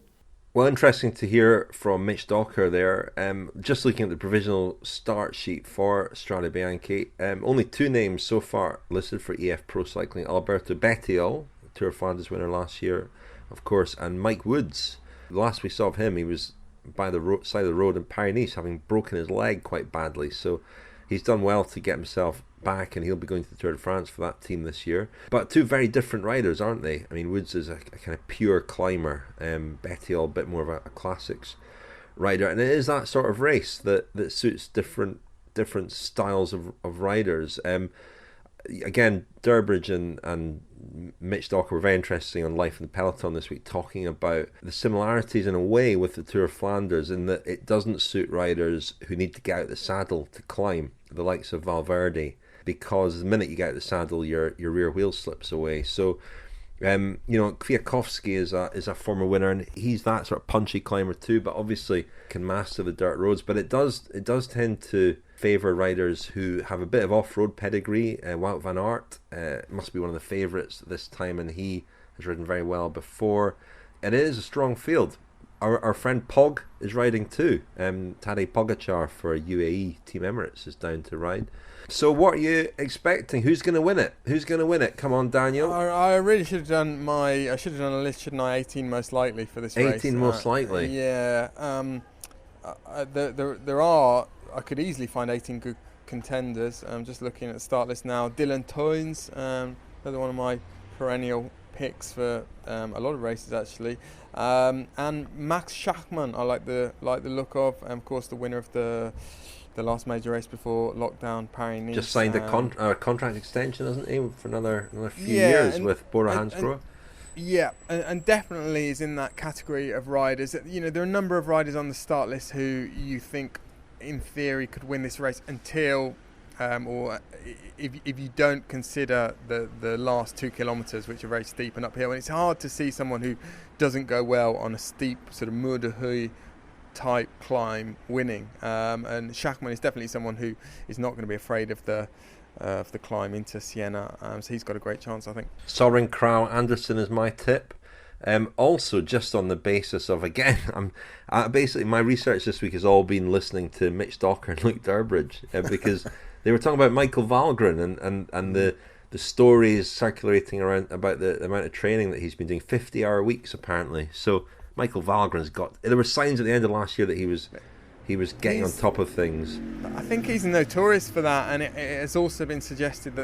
Well, interesting to hear from Mitch Docker there. Just looking at the provisional start sheet for Strade Bianche, only 2 names so far listed for EF Pro Cycling. Alberto Bettiol, Tour of Flanders winner last year, of course, and Mike Woods. The last we saw of him, he was by the side of the road in Paris-Nice, having broken his leg quite badly. So he's done well to get himself back, and he'll be going to the Tour de France for that team this year. But 2 very different riders, aren't they? I mean, Woods is a kind of pure climber, Bettiol a bit more of a classics rider, and it is that sort of race that suits different styles of riders. Again, Durbridge and Mitch Docker were very interesting on Life in the Peloton this week, talking about the similarities in a way with the Tour of Flanders, in that it doesn't suit riders who need to get out the saddle to climb, the likes of Valverde, because the minute you get out the saddle, your rear wheel slips away. So, Kwiatkowski is a former winner, and he's that sort of punchy climber too, but obviously can master the dirt roads. But it does tend to favour riders who have a bit of off-road pedigree. Wout van Aert must be one of the favourites this time, and he has ridden very well before. And it is a strong field. Our friend Pog is riding too. Tadej Pogacar for UAE Team Emirates is down to ride. So what are you expecting? Who's going to win it? Come on, Daniel. I really should have done a list, shouldn't I? 18 most likely for this race. 18 most likely. Yeah. There are. I could easily find 18 good contenders. I'm just looking at the start list now. Dylan Toynes, another one of my perennial picks for a lot of races actually. And Max Schachmann, I like the look of. And of course, the winner of the last major race before lockdown, Paris-Nice. Just signed a contract extension, hasn't he, for another few years with Bora Hansgrohe? Yeah, and definitely is in that category of riders. There are a number of riders on the start list who you think, in theory, could win this race until, or if you don't consider the last 2 kilometres, which are very steep and uphill. And it's hard to see someone who doesn't go well on a steep sort of Murderhui type climb winning, and Schachmann is definitely someone who is not going to be afraid of the climb into Siena, so he's got a great chance, I think. Soren Kragh Andersen is my tip. Also, just on the basis of, again, basically my research this week has all been listening to Mitch Docker and Luke Durbridge, because they were talking about Michael Valgren and the stories circulating around about the amount of training that he's been doing, 50-hour weeks apparently. So Michael Valgren's there were signs at the end of last year that he was getting on top of things. I think he's notorious for that, and it has also been suggested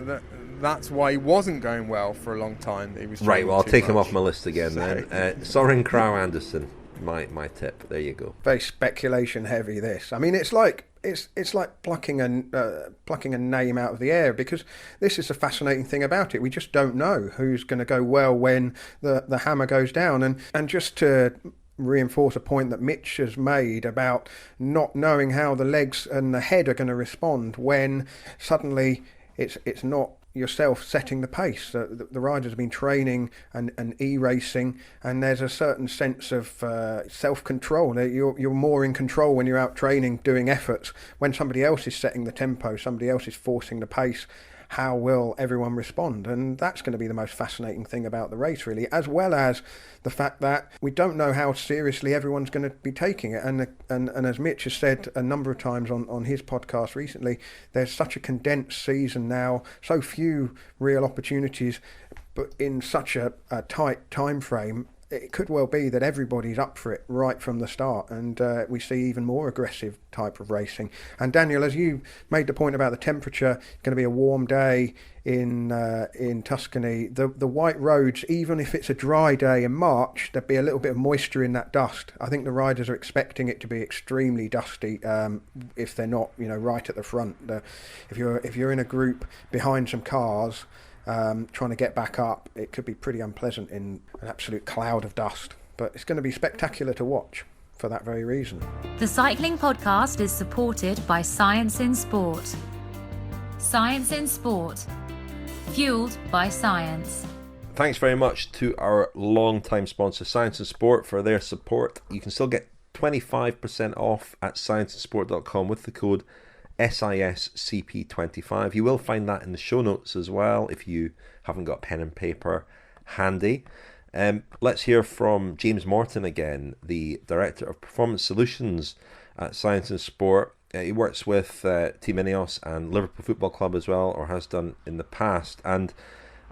that's why he wasn't going well for a long time. He was right. Well, I'll take him off my list again then. Soren Kragh Andersen, my tip. There you go. Very speculation heavy. This. I mean, it's like plucking a name out of the air, because this is the fascinating thing about it. We just don't know who's going to go well when the hammer goes down, and just to reinforce a point that Mitch has made about not knowing how the legs and the head are going to respond when suddenly it's not yourself setting the pace. The riders have been training and e-racing, and there's a certain sense of self-control. You're more in control when you're out training, doing efforts. When somebody else is setting the tempo, somebody else is forcing the pace, how will everyone respond? And that's going to be the most fascinating thing about the race, really, as well as the fact that we don't know how seriously everyone's going to be taking it. And as Mitch has said a number of times on his podcast recently, there's such a condensed season now, so few real opportunities, but in such a tight time frame. It could well be that everybody's up for it right from the start, and we see even more aggressive type of racing. And Daniel, as you made the point about the temperature, it's going to be a warm day in Tuscany. The white roads, even if it's a dry day in March, there'd be a little bit of moisture in that dust. I think the riders are expecting it to be extremely dusty if they're not, right at the front. If you're in a group behind some cars, trying to get back up, it could be pretty unpleasant in an absolute cloud of dust. But it's going to be spectacular to watch for that very reason. The Cycling Podcast is supported by Science in Sport. Science in Sport. Fueled by science. Thanks very much to our long-time sponsor, Science in Sport, for their support. You can still get 25% off at scienceinsport.com with the code SISCP25. You will find that in the show notes as well if you haven't got pen and paper handy. Let's hear from James Morton again, the Director of Performance Solutions at Science and Sport. He works with Team Ineos and Liverpool Football Club as well, or has done in the past. And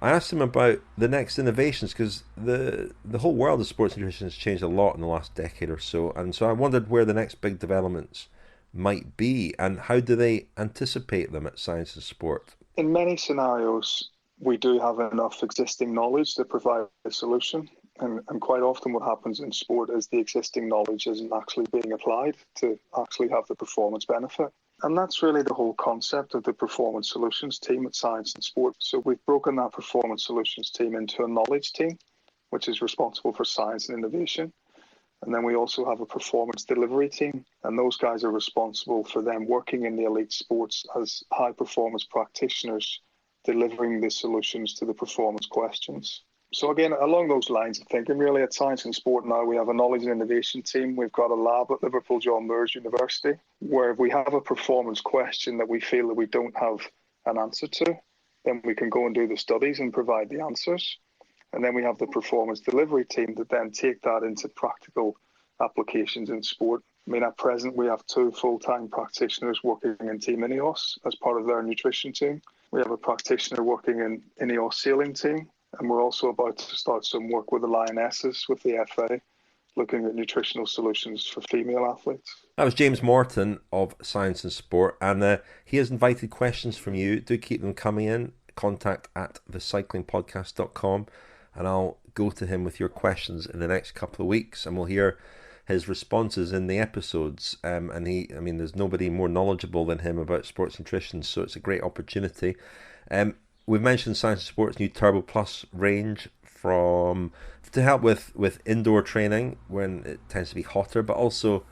I asked him about the next innovations, because the whole world of sports nutrition has changed a lot in the last decade or so. And so I wondered where the next big developments might be, and how do they anticipate them at Science and Sport? In many scenarios, we do have enough existing knowledge to provide a solution. And quite often what happens in sport is the existing knowledge isn't actually being applied to actually have the performance benefit. And that's really the whole concept of the Performance Solutions team at Science and Sport. So we've broken that Performance Solutions team into a knowledge team, which is responsible for science and innovation. And then we also have a performance delivery team. And those guys are responsible for them working in the elite sports as high performance practitioners, delivering the solutions to the performance questions. So again, along those lines of thinking, really at Science and Sport now, we have a knowledge and innovation team. We've got a lab at Liverpool John Moores University, where if we have a performance question that we feel that we don't have an answer to, then we can go and do the studies and provide the answers. And then we have the performance delivery team that then take that into practical applications in sport. I mean, at present, we have 2 full-time practitioners working in Team Ineos as part of their nutrition team. We have a practitioner working in Ineos sailing team. And we're also about to start some work with the Lionesses, with the FA, looking at nutritional solutions for female athletes. That was James Morton of Science and Sport, and he has invited questions from you. Do keep them coming in. Contact at thecyclingpodcast.com, and I'll go to him with your questions in the next couple of weeks, and we'll hear his responses in the episodes. There's nobody more knowledgeable than him about sports nutrition, so it's a great opportunity. We've mentioned Science and Sport's new Turbo Plus range to help with indoor training when it tends to be hotter, but also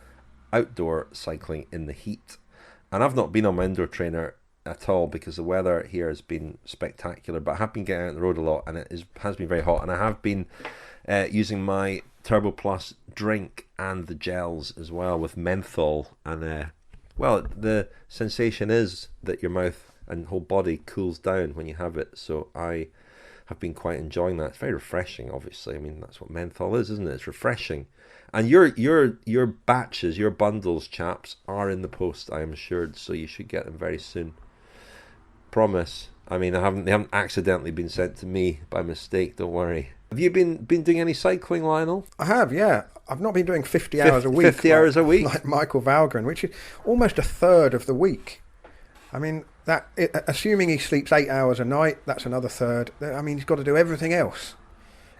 outdoor cycling in the heat. And I've not been on my indoor trainer at all because the weather here has been spectacular, but I have been getting out on the road a lot, and has been very hot. And I have been using my Turbo Plus drink and the gels as well with menthol. And the sensation is that your mouth and whole body cools down when you have it. So I have been quite enjoying that. It's very refreshing, obviously. I mean, that's what menthol is, isn't it? It's refreshing. And your batches, your bundles, chaps, are in the post, I am assured. So you should get them very soon. Promise. I mean, they haven't accidentally been sent to me by mistake. Don't worry. Have you been doing any cycling, Lionel? I have, yeah. I've not been doing 50 hours a week. 50 hours a week? Like Michael Valgren, which is almost a third of the week. I mean, assuming he sleeps 8 hours a night, that's another third. I mean, he's got to do everything else.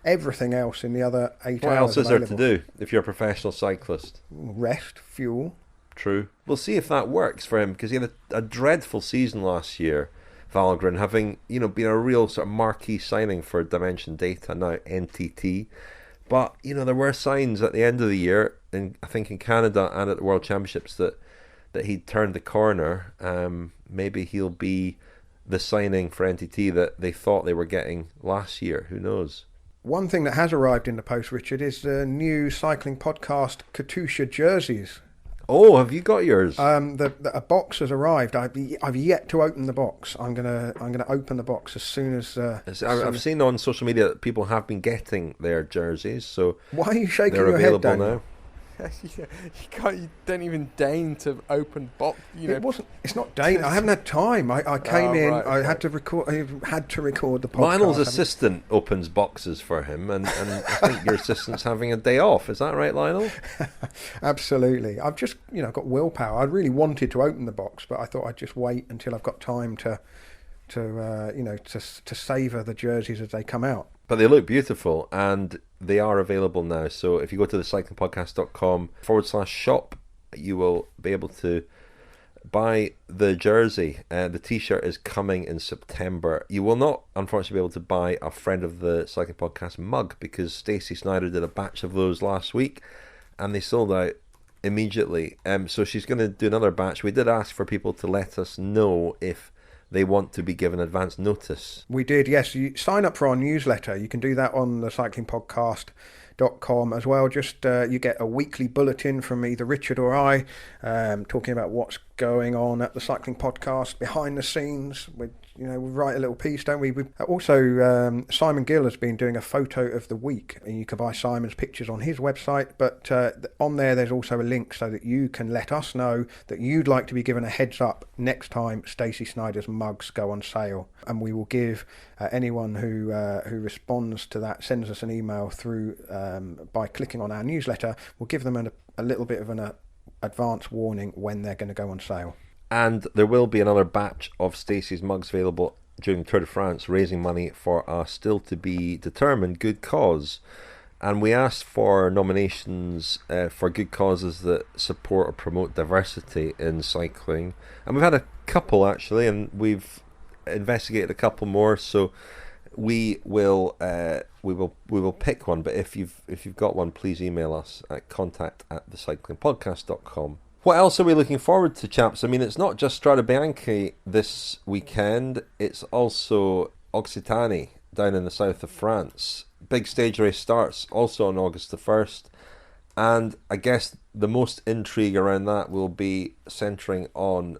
Everything else in the other 8 hours. What else is available. there to do if you're a professional cyclist? Rest, fuel. True. We'll see if that works for him, because he had a dreadful season last year, Valgren, having been a real sort of marquee signing for Dimension Data, now NTT. But there were signs at the end of the year, I think in Canada and at the World Championships, that he'd turned the corner. Maybe he'll be the signing for NTT that they thought they were getting last year. Who knows? One thing that has arrived in the post, Richard, is the new cycling podcast Katusha jerseys. Oh, have you got yours? A box has arrived. I've yet to open the box. I'm gonna open the box as soon as. I've seen on social media that people have been getting their jerseys. So why are you shaking they're your head, available Daniel? now. You don't even deign to open box. It's not deign. I haven't had time. I came in. Right, I had to record. I had to record the podcast. Lionel's assistant opens boxes for him, and I think your assistant's having a day off. Is that right, Lionel? Absolutely. I've just got willpower. I really wanted to open the box, but I thought I'd just wait until I've got time to savour the jerseys as they come out. But they look beautiful, and they are available now. So if you go to thecyclingpodcast.com/shop, you will be able to buy the jersey. The t-shirt is coming in September. You will not, unfortunately, be able to buy a friend of the Cycling Podcast mug, because Stacey Snyder did a batch of those last week, and they sold out immediately. So she's going to do another batch. We did ask for people to let us know if they want to be given advance notice. We did, yes. You sign up for our newsletter. You can do that on the cyclingpodcast.com as well. Just you get a weekly bulletin from either Richard or I, talking about what's going on at the Cycling Podcast behind the scenes. We're we write a little piece, don't we? Also, Simon Gill has been doing a photo of the week, and you can buy Simon's pictures on his website, but on there's also a link so that you can let us know that you'd like to be given a heads up next time Stacey Snyder's mugs go on sale, and we will give anyone who responds to that, sends us an email through by clicking on our newsletter, we'll give them a little bit of an advance warning when they're going to go on sale. And there will be another batch of Stacey's mugs available during the Tour de France, raising money for a still to be determined good cause. And we asked for nominations for good causes that support or promote diversity in cycling, and we've had a couple actually, and we've investigated a couple more. So we will pick one. But if you've got one, please email us at contact@thecyclingpodcast.com. What else are we looking forward to, chaps? I mean, it's not just Strade Bianche this weekend, it's also Occitanie down in the south of France. Big stage race starts also on August the 1st, and I guess the most intrigue around that will be centering on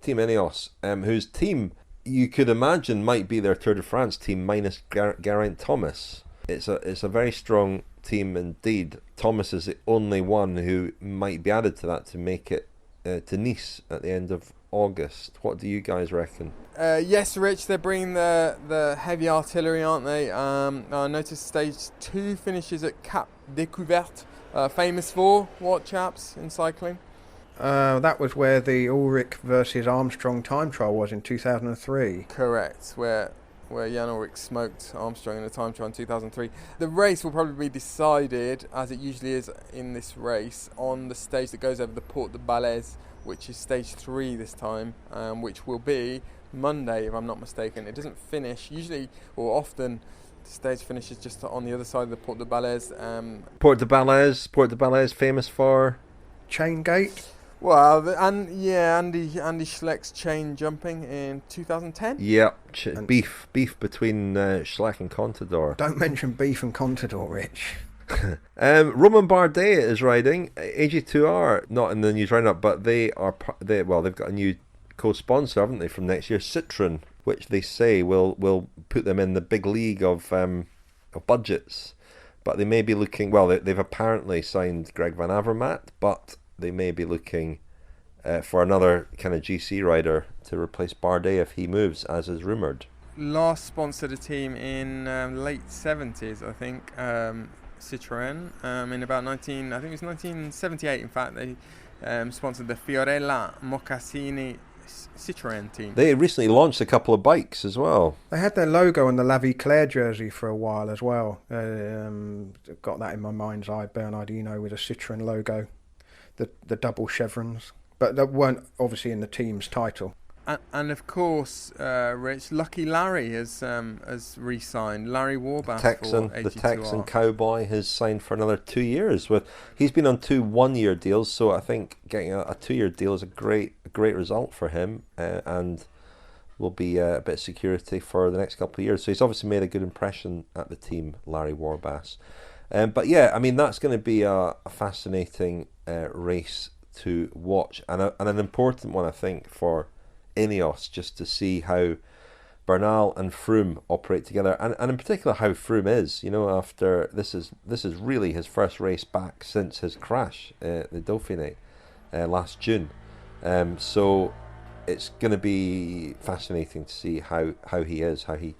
Team Ineos, whose team you could imagine might be their Tour de France team minus Geraint Thomas. It's a very strong team indeed. Thomas is the only one who might be added to that to make it to Nice at the end of August. What do you guys reckon? Yes, Rich, they're bringing the heavy artillery, aren't they? I noticed stage 2 finishes at Cap Découverte. Famous for what, chaps, in cycling? That was where the Ulrich versus Armstrong time trial was in 2003. Correct, where Jan Ulrich smoked Armstrong in the time trial in 2003. The race will probably be decided, as it usually is in this race, on the stage that goes over the Porte de Balais, which is stage 3 this time, which will be Monday, if I'm not mistaken. It doesn't finish, usually or often, the stage finishes just on the other side of the Porte de Balais. Porte de Balais, famous for chain gate. Well, Andy Schleck's chain jumping in 2010. Yeah, beef between Schleck and Contador. Don't mention beef and Contador, Rich. Romain Bardet is riding. AG2R not in the news roundup, but they've got a new co-sponsor, haven't they, from next year, Citroën, which they say will put them in the big league of budgets. But they may be looking. Well, they've apparently signed Greg Van Avermaet, but they may be looking for another kind of GC rider to replace Bardet if he moves, as is rumoured. Last sponsored a team in late 70s, I think, Citroën. In about 1978, in fact, they sponsored the Fiorella Mocassini Citroën team. They recently launched a couple of bikes as well. They had their logo on the La Vie Claire jersey for a while as well. Got that in my mind's eye, Bernardino with a Citroën logo. The double chevrons, but that weren't obviously in the team's title. And of course, Rich, Lucky Larry has re-signed. Larry Warbath, the Texan cowboy, has signed for another 2 years. He's been on 2 one-year deals, so I think getting a 2-year deal is a great result for him, and will be a bit of security for the next couple of years. So he's obviously made a good impression at the team, Larry Warbath. But yeah, I mean, that's going to be a fascinating race to watch, and an important one, I think, for Ineos, just to see how Bernal and Froome operate together, and in particular how Froome is, after this is really his first race back since his crash, the Dauphiné, last June. So it's going to be fascinating to see how he is, how he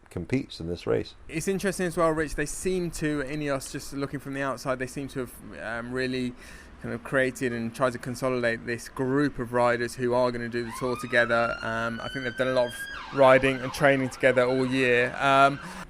competes in this race. It's interesting as well, Rich. They seem to, Ineos, just looking from the outside, they seem to have really kind of created and tried to consolidate this group of riders who are going to do the Tour together. I think they've done a lot of riding and training together all year.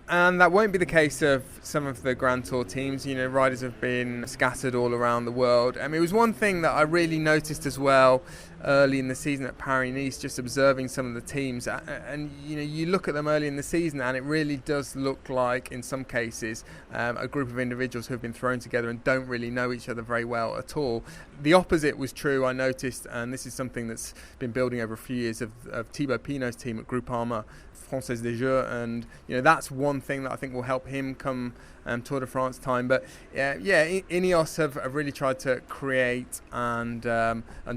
And that won't be the case of some of the Grand Tour teams. Riders have been scattered all around the world. It was one thing that I really noticed as well early in the season at Paris-Nice, just observing some of the teams. And you look at them early in the season, and it really does look like, in some cases, a group of individuals who have been thrown together and don't really know each other very well at all. The opposite was true, I noticed, and this is something that's been building over a few years, of Thibaut Pinot's team at Groupama Française des Jeux, and that's one thing that I think will help him come Tour de France time. But Ineos have really tried to create and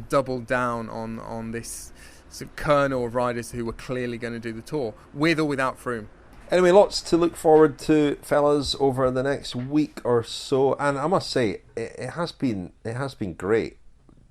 double down on this sort of kernel of riders who were clearly going to do the Tour, with or without Froome. Anyway, lots to look forward to, fellas, over the next week or so. And I must say, it has been great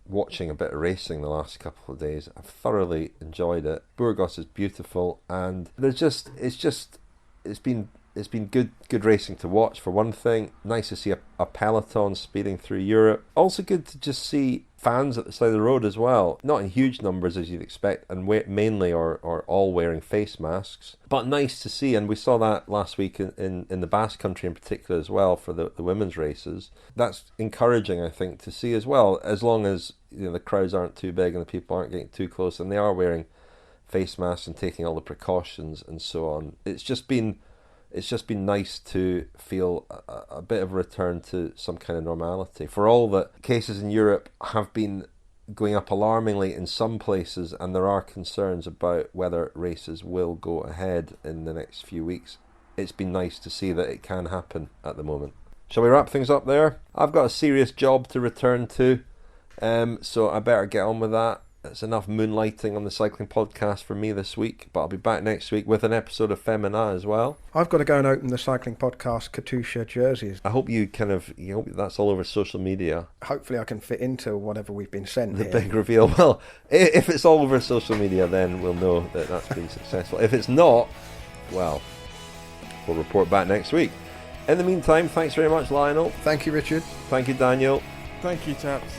watching a bit of racing the last couple of days. I've thoroughly enjoyed it. Burgos is beautiful, and it's been good racing to watch, for one thing. Nice to see a peloton speeding through Europe. Also good to just see fans at the side of the road as well. Not in huge numbers as you'd expect, and mainly or all wearing face masks. But nice to see, and we saw that last week in the Basque Country in particular as well for the women's races. That's encouraging, I think, to see as well, as long as the crowds aren't too big and the people aren't getting too close and they are wearing face masks and taking all the precautions and so on. It's just been nice to feel a bit of a return to some kind of normality. For all that cases in Europe have been going up alarmingly in some places, and there are concerns about whether races will go ahead in the next few weeks, it's been nice to see that it can happen at the moment. Shall we wrap things up there? I've got a serious job to return to, so I better get on with that. It's enough moonlighting on the cycling podcast for me this week, but I'll be back next week with an episode of Femina as well. I've got to go and open the cycling podcast Katusha jerseys. I hope you hope that's all over social media. Hopefully I can fit into whatever we've been sent The here. big reveal. Well, if it's all over social media, then we'll know that that's been successful. If it's not, well, we'll report back next week. In the meantime, thanks very much, Lionel. Thank you, Richard. Thank you, Daniel. Thank you, chaps.